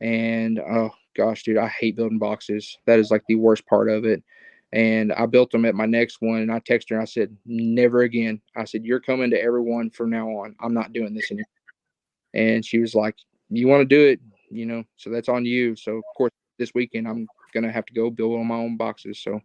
And oh gosh, dude, I hate building boxes. That is like the worst part of it. And I built them at my next one, and I texted her and I said, never again. I said, you're coming to everyone from now on. I'm not doing this anymore. And she was like, you want to do it, so that's on you. So of course this weekend I'm gonna have to go build all my own boxes. So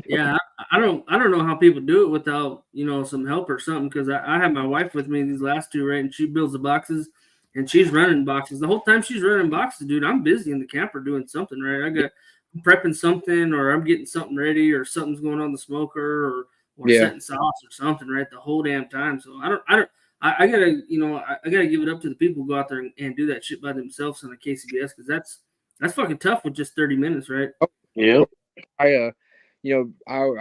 Yeah, I don't know how people do it without some help or something. Because I have my wife with me these last two, right, and she builds the boxes, and she's running boxes the whole time she's running boxes, dude. I'm busy in the camper doing something, right? I'm prepping something, or I'm getting something ready, or something's going on the smoker, or yeah. setting sauce or something, right? The whole damn time. So I gotta I gotta give it up to the people who go out there and do that shit by themselves on the KCBS, because that's fucking tough with just 30 minutes, right? Yep. I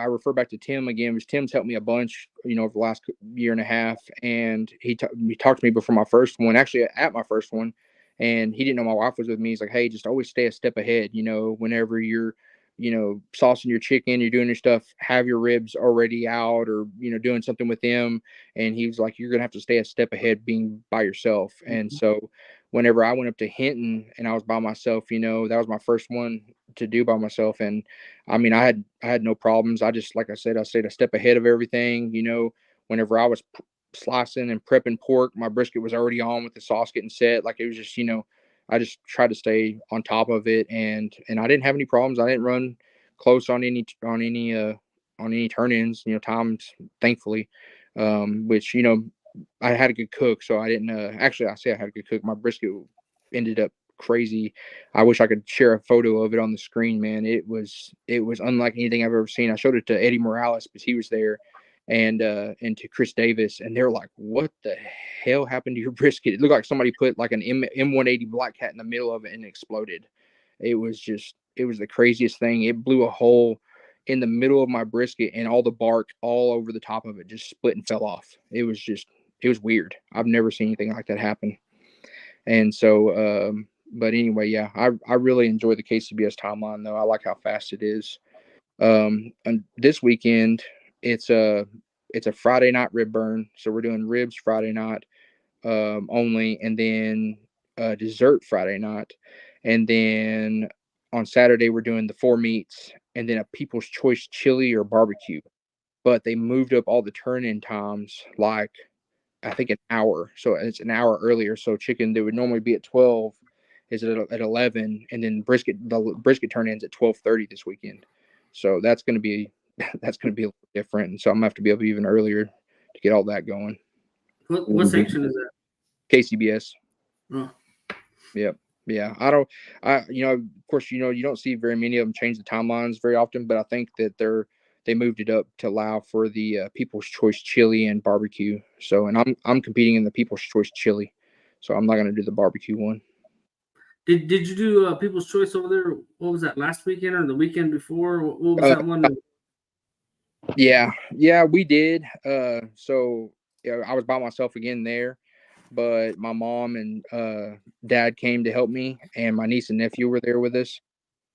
refer back to Tim again, because Tim's helped me a bunch, over the last year and a half. And he talked to me before my first one, actually at my first one. And he didn't know my wife was with me. He's like, hey, just always stay a step ahead, whenever you're, saucing your chicken, you're doing your stuff, have your ribs already out, or, doing something with them. And he was like, you're going to have to stay a step ahead being by yourself. And so whenever I went up to Hinton and I was by myself, that was my first one to do by myself. And I mean, I had no problems. I just, like I said, I stayed a step ahead of everything. Whenever I was slicing and prepping pork, my brisket was already on with the sauce getting set. Like, it was just, I just tried to stay on top of it, and I didn't have any problems. I didn't run close on any turn-ins, times, thankfully. Which, I had a good cook, so I didn't actually, I say I had a good cook. My brisket ended up crazy. I wish I could share a photo of it on the screen, man. It was unlike anything I've ever seen. I showed it to Eddie Morales because he was there, and to Chris Davis, and they're like, what the hell happened to your brisket? It looked like somebody put like an M180 Black Cat in the middle of it and it exploded. It was the craziest thing. It blew a hole in the middle of my brisket, and all the bark all over the top of it just split and fell off. It was weird. I've never seen anything like that happen. And so, but anyway, yeah, I really enjoy the KCBS timeline, though. I like how fast it is. And this weekend, it's a Friday night rib burn, so we're doing ribs Friday night only, and then dessert Friday night, and then on Saturday we're doing the 4 meats, and then a People's Choice chili or barbecue. But they moved up all the turn-in times, like I think an hour, so it's an hour earlier. So chicken that would normally be at 12 is at 11, and then the brisket turn-ins at 12:30 this weekend. So that's going to be a little different, and so I'm gonna have to be up even earlier to get all that going. What section is that? KCBS. Oh. Yep. Yeah. Of course, you don't see very many of them change the timelines very often, but I think that they moved it up to allow for the People's Choice chili and barbecue. So, and I'm competing in the People's Choice chili, so I'm not going to do the barbecue one. Did you do People's Choice over there? What was that, last weekend or the weekend before? What was that one? Yeah, we did. So I was by myself again there, but my mom and dad came to help me, and my niece and nephew were there with us.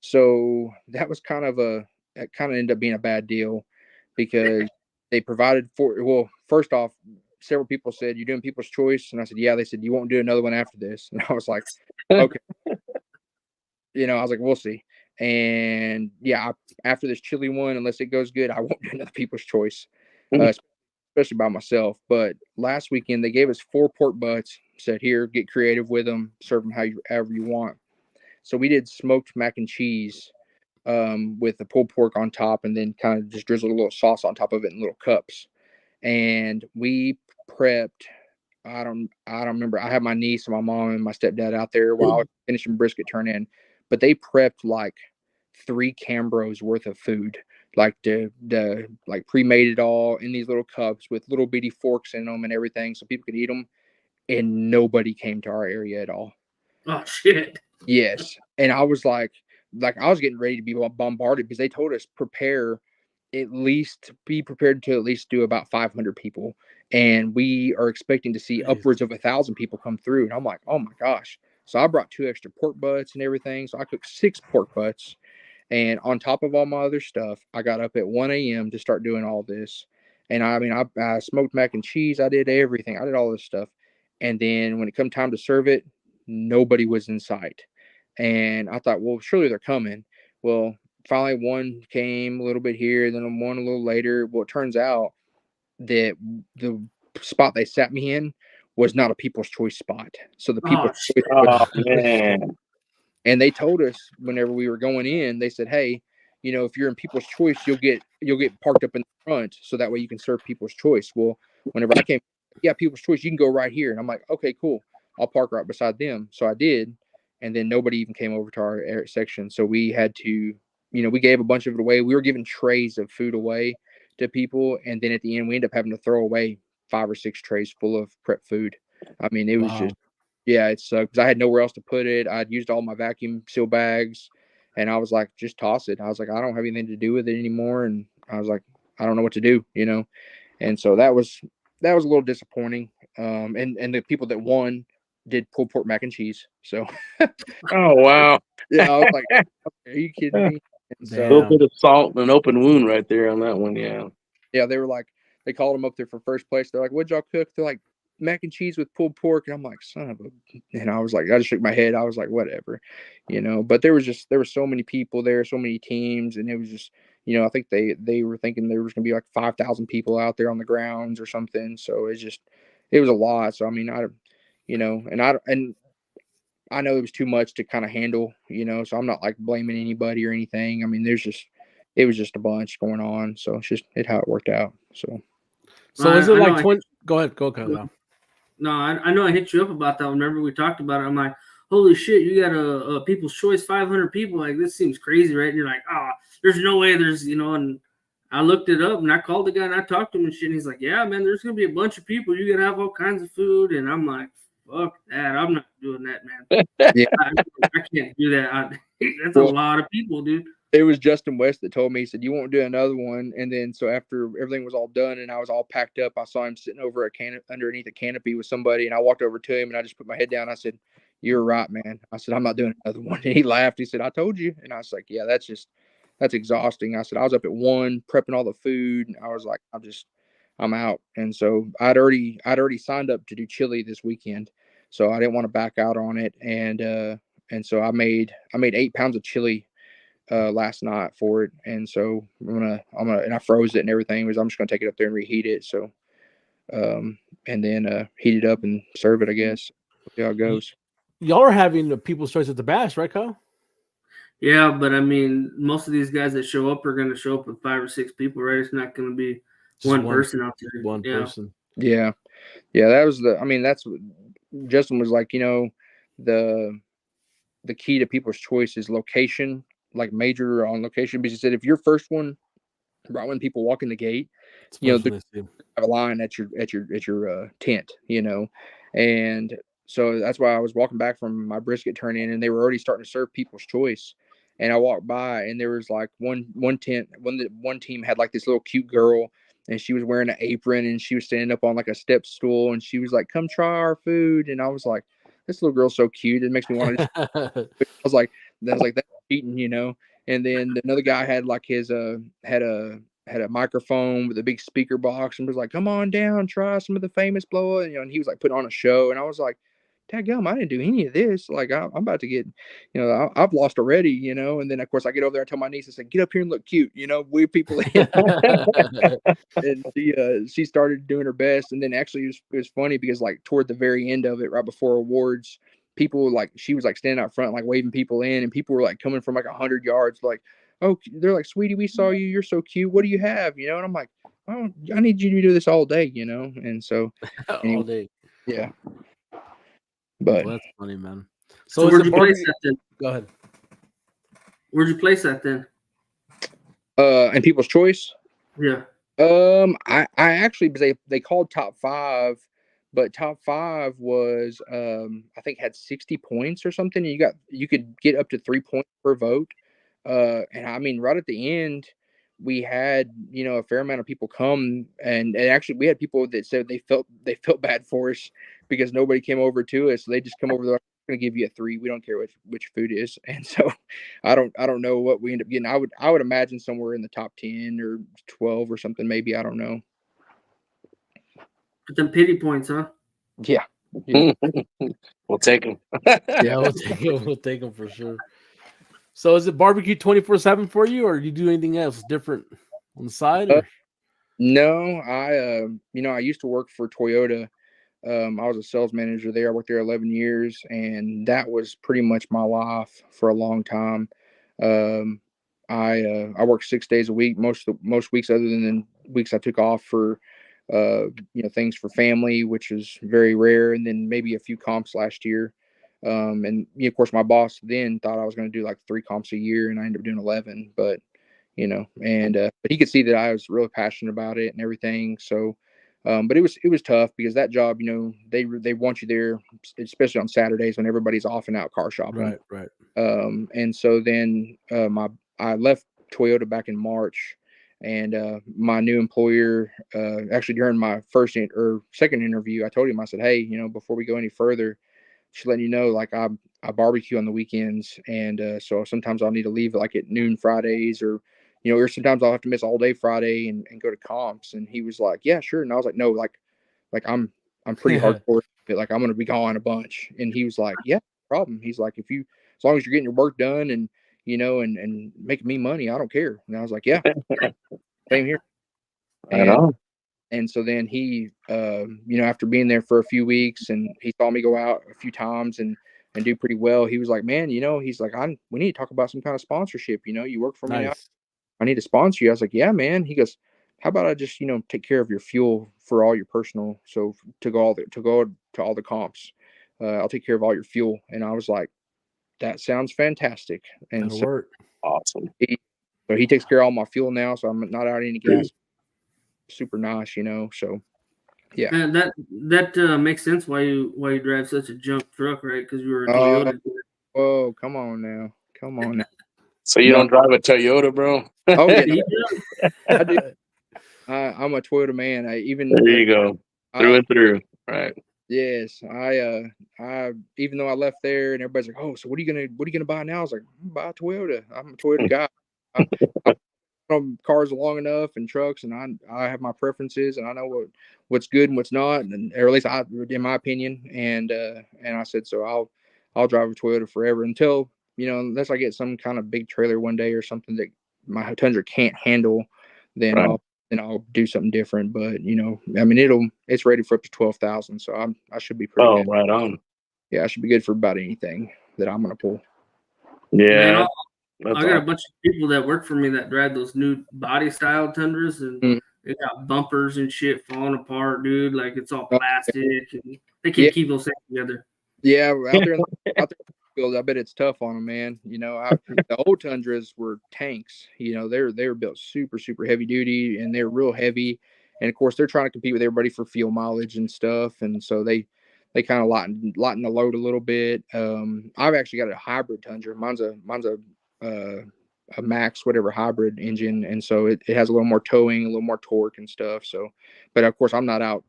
So that was it kind of ended up being a bad deal, because they provided first off, several people said, you're doing People's Choice? And I said, yeah. They said, you won't do another one after this? And I was like, okay. I was like, we'll see. And yeah, after this chili one, unless it goes good, I won't do another People's Choice, especially by myself. But last weekend, they gave us 4 pork butts, said, here, get creative with them, serve them however you want. So we did smoked mac and cheese with the pulled pork on top, and then kind of just drizzled a little sauce on top of it in little cups. And we prepped, I don't remember. I had my niece and my mom and my stepdad out there while I was finishing brisket turn in, but they prepped like 3 Cambros worth of food, like like pre-made it all in these little cups with little bitty forks in them and everything, so people could eat them. And nobody came to our area at all. Oh shit. Yes. And I was like I was getting ready to be bombarded, because they told us prepare at least be prepared to at least do about 500 people, and we are expecting to see upwards of 1,000 people come through. And I'm like, oh my gosh! So I brought 2 extra pork butts and everything. So I cooked 6 pork butts, and on top of all my other stuff, I got up at 1 a.m. to start doing all this. And I mean, I smoked mac and cheese. I did everything. I did all this stuff. And then when it come time to serve it, nobody was in sight. And I thought, well, surely they're coming. Well, finally one came a little bit here, then one a little later. Well, it turns out that the spot they sat me in was not a People's Choice spot. So the Oh, People's Choice Oh man. and they told us whenever we were going in, they said, "Hey, if you're in People's Choice, you'll get parked up in the front, so that way you can serve People's Choice." Well, whenever I came, yeah, People's Choice, you can go right here, and I'm like, "Okay, cool, I'll park right beside them." So I did, and then nobody even came over to our section, so we had to, we gave a bunch of it away. We were giving trays of food away to people, and then at the end, we ended up having to throw away 5 or 6 trays full of prep food. I mean, it was just. Yeah, it sucked because I had nowhere else to put it. I'd used all my vacuum seal bags, and I was like, just toss it. I was like, I don't have anything to do with it anymore, and I was like, I don't know what to do, And so that was a little disappointing. And the people that won did pulled pork mac and cheese. So Oh wow. yeah, I was like, are you kidding A me? And little so bit of salt and an open wound right there on that one. Yeah. yeah, they were like, they called them up there for first place. They're like, what'd y'all cook? They're like, mac and cheese with pulled pork. And I'm like, son of a, and I was like, I just shook my head. I was like, whatever, but there were so many people there, so many teams. And it was just, I think they were thinking there was going to be like 5,000 people out there on the grounds or something. So it was a lot. So, I mean, and I know it was too much to kind of handle, so I'm not like blaming anybody or anything. I mean, it was just a bunch going on. So it's how it worked out. So is it I know like 20? Go ahead, Kyle. No, I know I hit you up about that whenever we talked about it. I'm like, holy shit, you got a People's Choice 500 people. Like, this seems crazy, right? And you're like, there's no way there's, and I looked it up and I called the guy and I talked to him and shit. And he's like, yeah, man, there's going to be a bunch of people. You're going to have all kinds of food. And I'm like, fuck that. I'm not doing that, man. Yeah. I can't do that. That's a lot of people, dude. It was Justin West that told me. He said, you won't do another one. And then so after everything was all done and I was all packed up, I saw him sitting over underneath a canopy with somebody, and I walked over to him and I just put my head down. I said, you're right, man. I said, I'm not doing another one. And he laughed. He said, I told you. And I was like, yeah, that's exhausting. I said, I was up at 1 prepping all the food, and I was like, I'm out. And so I'd already signed up to do chili this weekend, so I didn't want to back out on it. And so I made 8 pounds of chili last night for it, and so and I froze it and everything. I'm just gonna take it up there and reheat it. So and then heat it up and serve it, I guess. See how it goes. Y'all are having the People's Choice at the Bash, right, Kyle? Yeah, but I mean, most of these guys that show up are going to show up with 5 or 6 people, right? It's not going to be one person out there. One person. Yeah, that was that's what Justin was like. The key to People's Choice is location, like major on location. Because he said if your first one, right when people walk in the gate, have a line at your tent, and so that's why I was walking back from my brisket turn in, and they were already starting to serve People's Choice. And I walked by, and there was like one team had like this little cute girl, and she was wearing an apron, and she was standing up on like a step stool, and she was like, "Come try our food." And I was like, "This little girl's so cute. It makes me want to." I was like, "That's cheating," And then another guy had like his had a microphone with a big speaker box and was like, "Come on down, try some of the famous blow," and he was like putting on a show, and I was like, "Dadgum, I didn't do any of this. Like, I'm about to get, I've lost already, And then of course I get over there and tell my niece, I said, "Get up here and look cute, weird people." And she started doing her best, and then actually it was funny because like toward the very end of it, right before awards, people she was like standing out front like waving people in, and people were like coming from like 100 yards, like, "Oh," they're like, "Sweetie, we saw you. You're so cute. What do you have?" And I'm like, "Oh, I need you to do this all day," And so all day. Yeah. But that's funny, man. So where'd you place that then? Go ahead. Where'd you place that then? And People's Choice? Yeah. I actually, they called top 5, but top 5 was I think had 60 points or something. You could get up to 3 points per vote. And I mean, right at the end, we had, you know, a fair amount of people come, and actually we had people that said they felt bad for us because nobody came over to us. So they just come over there. Going to give you a 3. We don't care which food is. And so I don't know what we end up getting. I would imagine somewhere in the top 10 or 12 or something, maybe. I don't know. But them pity points, huh? Yeah. We'll take them. Yeah, we'll take them. We'll take them for sure. So is it barbecue 24/7 for you, or do you do anything else different on the side? Or? No, you know, I used to work for Toyota. I was a sales manager there. I worked there 11 years, and that was pretty much my life for a long time. I worked 6 days a week, most weeks, other than weeks I took off for you know, things for family, which is very rare, and then maybe a few comps last year. And you know, of course, my boss then thought I was going to do like 3 comps a year, and I ended up doing 11. But you know, and but he could see that I was really passionate about it and everything. So, but it was tough because that job, you know, they want you there, especially on Saturdays when everybody's off and out car shopping. Right. And so then I left Toyota back in March, and my new employer, actually during my first or second interview, I told him, I said, hey, you know, before we go any further, just letting you know, like I barbecue on the weekends, and so sometimes I'll need to leave like at noon Fridays, or you know, or sometimes I'll have to miss all day Friday and go to comps. And he was like, yeah, sure. And I was like, no, like I'm pretty hardcore, but like I'm gonna be gone a bunch. And he was like, yeah, no problem. He's like, as long as you're getting your work done and you know, and making me money, I don't care. And I was like, yeah, same here. Right on. And so then he, you know, after being there for a few weeks, and he saw me go out a few times and do pretty well, he was like, man, you know, he's like, we need to talk about some kind of sponsorship. You know, you work for me now. I need to sponsor you. I was like, yeah, man. He goes, how about I just, you know, take care of your fuel for all your personal, so to go to all the comps, I'll take care of all your fuel. And I was like, that sounds fantastic. And That'll so work. Awesome. he takes care of all my fuel now, so I'm not out any gas. Super nice, you know. So yeah. And that makes sense why you drive such a junk truck, right? Because you were a Toyota. Whoa, come on now. So you don't drive a Toyota, bro? Oh yeah, He I do. I'm a Toyota man. I even There you go. Through and through. Right. Yes, I even though I left there and everybody's like, oh, so what are you gonna buy now? I was like, I'm gonna buy a Toyota. I'm a Toyota guy. I'm from cars long enough and trucks, and I have my preferences, and I know what's good and what's not, and or at least in my opinion. And I said, so I'll drive a Toyota forever until, you know, unless I get some kind of big trailer one day or something that my Tundra can't handle, then Right. I'll do something different. But you know, I mean, it's rated for up to 12,000, so I should be pretty good. Right on. Yeah, I should be good for about anything that I'm gonna pull. Yeah. Man, I got a bunch of people that work for me that drive those new body style Tundras, and they got bumpers and shit falling apart, dude. Like it's all plastic, and they can't keep those things together. Yeah, out there in the field, I bet it's tough on them, man. You know, the old Tundras were tanks. You know, they were built super heavy duty, and they're real heavy. And of course, they're trying to compete with everybody for fuel mileage and stuff, and so they kind of lighten the load a little bit. I've actually got a hybrid Tundra. Mine's a max whatever hybrid engine, and so it has a little more towing, a little more torque and stuff. So, but of course, I'm not out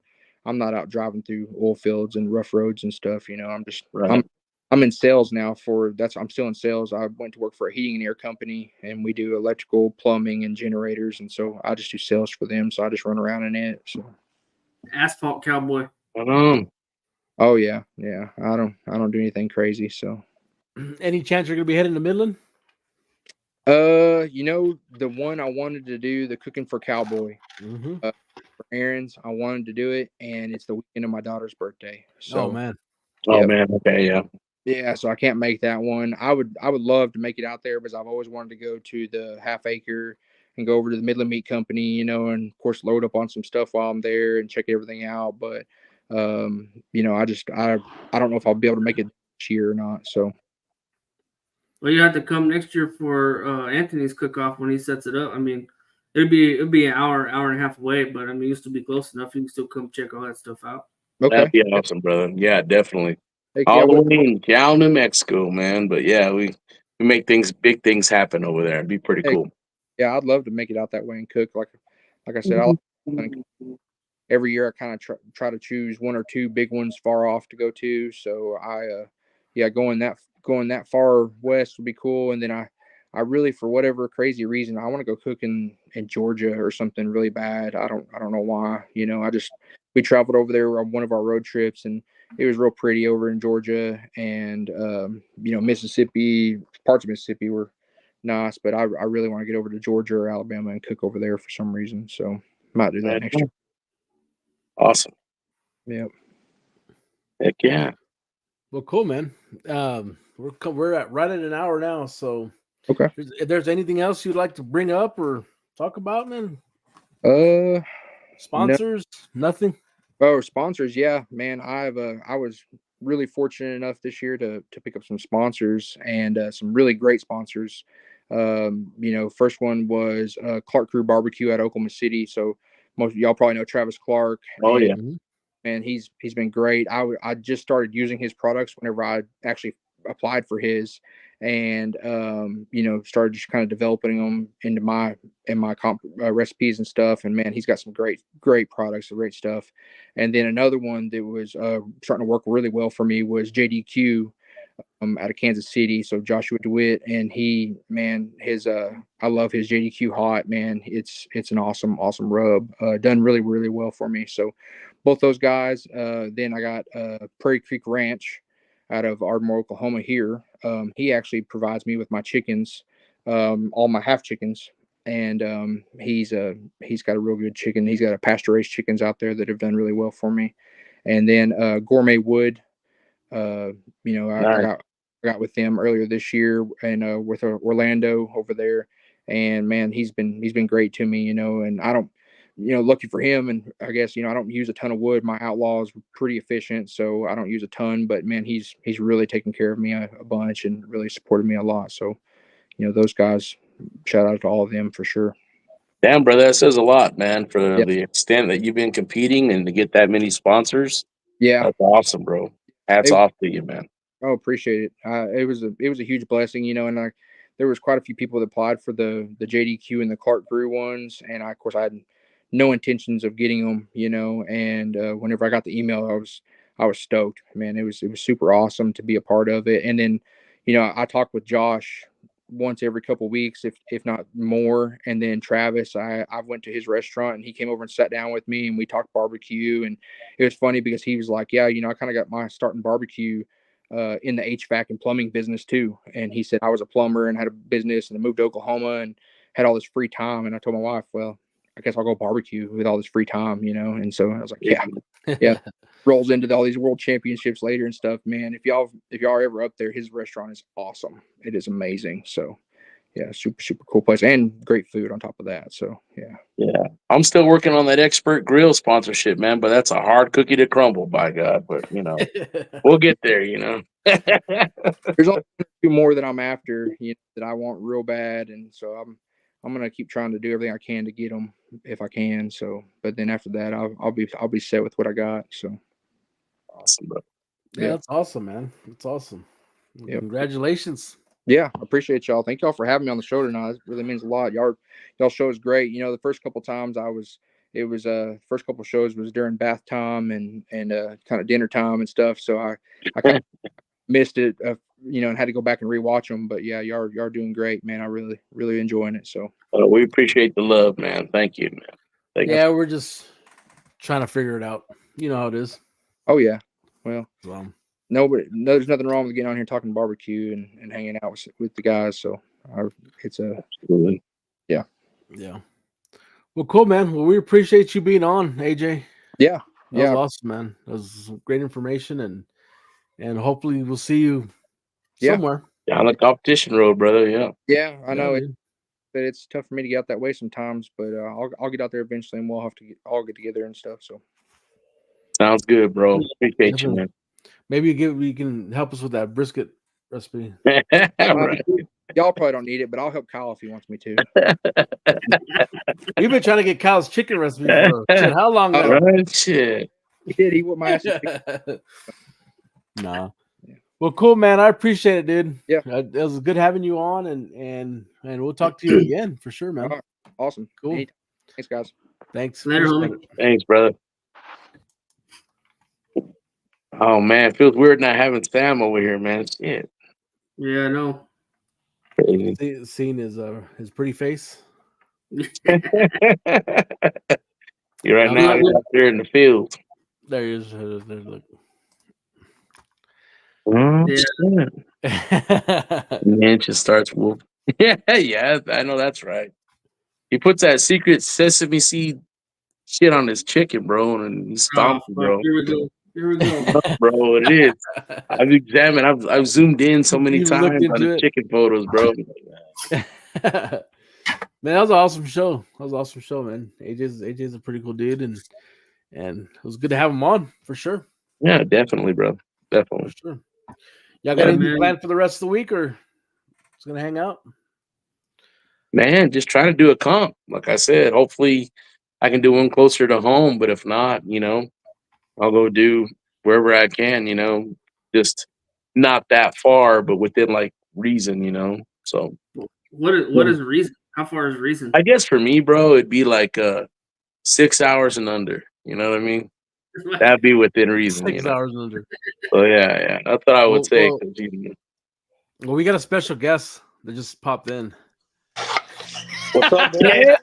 driving through oil fields and rough roads and stuff. You know, I'm in sales now I'm still in sales. I went to work for a heating and air company, and we do electrical, plumbing, and generators. And so I just do sales for them. So I just run around in it. So asphalt cowboy. Oh yeah. I don't do anything crazy. So any chance you're gonna be heading to Midland? You know, the one I wanted to do, the cooking for cowboy. For Aaron's, I wanted to do it, and it's the weekend of my daughter's birthday. So, man. Okay, yeah. So I can't make that one. I would love to make it out there, because I've always wanted to go to the Half Acre and go over to the Midland Meat Company, you know, and of course load up on some stuff while I'm there and check everything out. But, you know, I don't know if I'll be able to make it this year or not. So. Well, you have to come next year for Anthony's cook-off when he sets it up. I mean, it'll be an hour and a half away, but I mean, you still be close enough. You can still come check all that stuff out. Okay. That'd be awesome, brother. Yeah, definitely. Heck, Halloween down New Mexico, man. But yeah, we make big things happen over there. It'd be pretty cool. Yeah, I'd love to make it out that way and cook. Like I said, I like every year I kind of try to choose one or two big ones far off to go to. So yeah, going that far west would be cool. And then I really, for whatever crazy reason, I want to go cook in Georgia or something really bad. I don't know why. We traveled over there on one of our road trips, and it was real pretty over in Georgia, and Mississippi, parts of Mississippi were nice, but I really want to get over to Georgia or Alabama and cook over there for some reason. So might do that next year. Awesome. Yeah. Heck yeah. Well, cool, man. We're at right at an hour now, so Okay. If there's anything else you'd like to bring up or talk about, man? Sponsors? Nothing. Oh, sponsors, yeah, man. I was really fortunate enough this year to pick up some sponsors and some really great sponsors. First one was Clark Crew Barbecue at Oklahoma City. So most of y'all probably know Travis Clark. Oh yeah. And he's been great. I just started using his products whenever I actually applied for his, and started just kind of developing them into my recipes and stuff. And man, he's got some great products, great stuff. And then another one that was starting to work really well for me was JDQ out of Kansas City. So Joshua DeWitt, and I love his JDQ hot, man. It's an awesome rub. Done really, really well for me. So both those guys. Then I got Prairie Creek Ranch out of Ardmore, Oklahoma here. He actually provides me with my chickens, all my half chickens. And he's got a real good chicken. He's got a pasture raised chickens out there that have done really well for me. And then Gourmet Wood, I got with them earlier this year, and with Orlando over there. And man, he's been great to me, and I don't, lucky for him. And I guess, I don't use a ton of wood. My Outlaw is pretty efficient, so I don't use a ton, but man, he's really taken care of me a bunch and really supported me a lot. So, those guys, shout out to all of them for sure. Damn, brother, that says a lot, man, for the extent that you've been competing and to get that many sponsors. Yeah. That's awesome, bro. Hats off to you, man. Oh, appreciate it. It was a huge blessing, and there was quite a few people that applied for the JDQ and the Clark Crew ones. And of course I had no intentions of getting them, and whenever I got the email, I was stoked, man. It was super awesome to be a part of it. And then, I talked with Josh once every couple of weeks, if not more. And then Travis, I went to his restaurant and he came over and sat down with me and we talked barbecue. And it was funny because he was like, yeah, I kind of got my start in barbecue in the HVAC and plumbing business too. And he said I was a plumber and had a business and I moved to Oklahoma and had all this free time. And I told my wife, well, I guess I'll go barbecue with all this free time, And so I was like, yeah. Rolls into all these world championships later and stuff, man. If y'all are ever up there, his restaurant is awesome. It is amazing. So yeah, super, super cool place and great food on top of that. So yeah. I'm still working on that expert grill sponsorship, man, but that's a hard cookie to crumble, by God. But we'll get there, There's only two more that I'm after, that I want real bad, and so I'm gonna keep trying to do everything I can to get them if I can. So, but then after that, I'll be set with what I got. So awesome, bro. Yeah, that's awesome, man. That's awesome. Yep. Congratulations. Yeah, I appreciate y'all. Thank y'all for having me on the show tonight. It really means a lot. Y'all show is great. The first couple times first couple shows was during bath time and kind of dinner time and stuff. So I kind of missed it, and had to go back and rewatch them. But yeah, y'all are doing great, man. I really, really enjoying it. So we appreciate the love, man. Thank you, man. We're just trying to figure it out. You know how it is. Oh yeah. Well, there's nothing wrong with getting on here talking barbecue and hanging out with the guys. So it's absolutely. Yeah. Well, cool, man. Well, we appreciate you being on, AJ. Yeah. That was awesome, man. That was great information, and hopefully we'll see you somewhere. Down the competition road, brother. Yeah. Yeah, I know it's tough for me to get out that way sometimes, but I'll get out there eventually, and we'll have to all get together and stuff. So sounds good, bro. Appreciate you, man. Maybe you can help us with that brisket recipe. Right. Y'all probably don't need it, but I'll help Kyle if he wants me to. We've been trying to get Kyle's chicken recipe for how long now? Right, shit. He did. He whooped my ass. Nah. Well, cool, man. I appreciate it, dude. Yeah. It was good having you on, and we'll talk to you again for sure, man. All right. Awesome. Cool. Anytime. Thanks, guys. Thanks. Later, Appreciate homie. it. Thanks, brother. Oh man, it feels weird not having Sam over here, man. Shit. Yeah, I know. Crazy. Seeing his pretty face. You're right I'm now not- he's out there in the field. There he is. Look. Oh, Yeah. shit. Man just starts whooping. Yeah, I know that's right. He puts that secret sesame seed shit on his chicken, bro, and he stomps Oh, it, fuck. bro. Here we go. Here we go. Bro, it is. I've examined. I've zoomed in so many You've looked times on into the it. chicken photos, bro. Man, that was an awesome show. Man. AJ's a pretty cool dude, and it was good to have him on for sure. Yeah, definitely, bro. For Definitely. sure. Y'all got Yeah, anything man. planned for the rest of the week, or just gonna hang out? Man, just trying to do a comp. Like I said, hopefully I can do one closer to home. But if not, I'll go do wherever I can. Just not that far, but within like reason. So What is reason? How far is reason? I guess for me, bro, it'd be like 6 hours and under. You know what I mean? That'd be within reason. 6 hours and under. So yeah, that's what I would say. Well, 'Cause, well, we got a special guest that just popped in. What's up, boy? Yeah.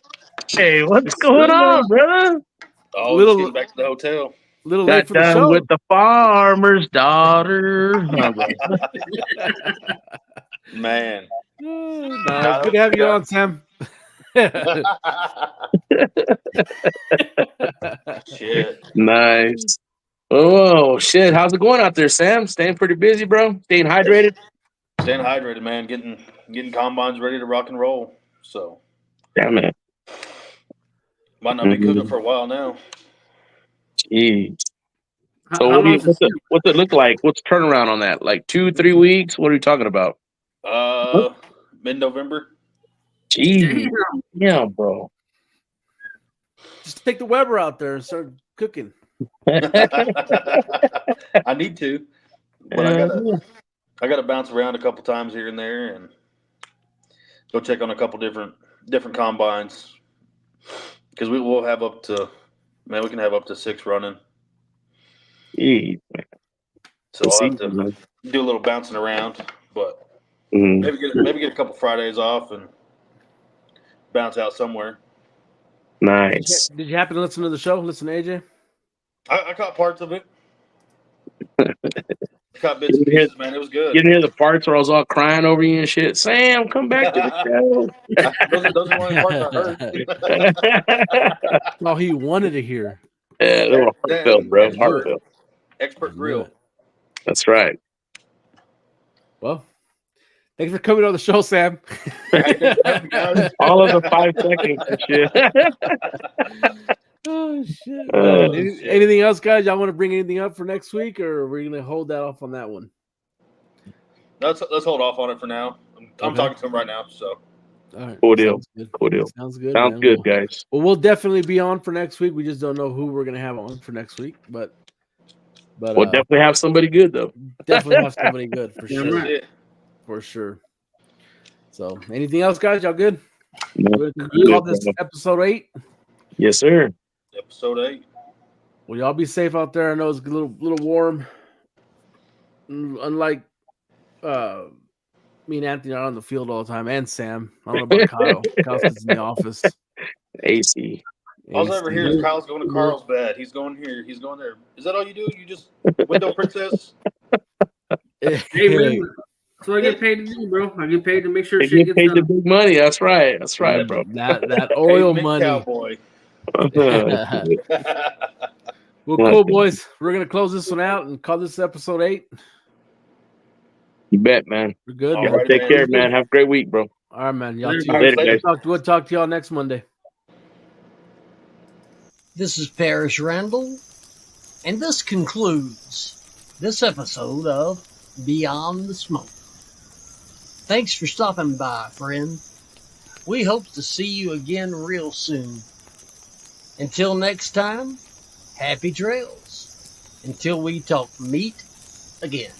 Hey, what's going on, brother? Oh, Little- just getting back to the hotel. A little Got late for the done show. with the farmer's daughter. Man. No, it's good to have you on, Sam. Shit. Nice. Oh shit! How's it going out there, Sam? Staying pretty busy, bro. Staying hydrated. Staying hydrated, man. Getting combines ready to rock and roll. So Damn it. might not be cooking for a while now. Jeez. How So long is it? what's it look like? What's turnaround on that? Like 2-3 weeks? What are you talking about? Mid-November. Jeez. Yeah, bro. Just take the Weber out there and start cooking. I need to, but I gotta bounce around a couple times here and there and go check on a couple different combines because we can have up to 6 running. Jeez. So I'll have to do a little bouncing around, but Mhm. maybe get a couple Fridays off and bounce out somewhere. Nice. Did you happen to listen to the show? Listen to AJ? I caught parts of it. Caught bits and pieces, man. It was good. You didn't hear the parts where I was all crying over you and shit. Sam, come back to the show. those are one of the parts I heard. All he wanted to hear. Yeah, they were heartfelt, bro. Heartfelt. Expert grill. That's right. Well, thanks for coming on the show, Sam. All of the 5 seconds and shit. Oh shit! Shit. Anything else, guys? Y'all want to bring anything up for next week, or are we gonna hold that off on that one? Let's hold off on it for now. I'm Okay. talking to him right now. So All right. Cool deal. Sounds good. Cool deal. Sounds good. Sounds man. good, guys. Well, we'll definitely be on for next week. We just don't know who we're gonna have on for next week, but We'll definitely have somebody good though. definitely have somebody good for Yeah, sure. right. yeah. For sure. So, anything else, guys? Y'all good? No, We're gonna good, call this brother. episode 8. Yes, sir. Episode 8. Well, y'all be safe out there. I know it's a little warm. Unlike me and Anthony are on the field all the time, and Sam. I don't know about Kyle. Kyle's in the office. AC. All I ever hear is Kyle's going to Carl's bed. He's going here. He's going there. Is that all you do? You just window princess? Hey, man, that's what I get paid to do, bro. I get paid to make sure They shit get gets paid the done. big money. That's right. That's right, bro. That oil Pavement money. Cowboy. Well, cool, boys. We're gonna close this one out and call this episode 8. You bet, man. We're good. All Y'all right, take man. care, man. Have a great week, bro. All right, man. Y'all Later, too. Later, guys. We'll talk to y'all next Monday. This is Parrish Randall, and this concludes this episode of Beyond the Smoke. Thanks for stopping by, friend. We hope to see you again real soon. Until next time, happy trails. Until we talk meat again.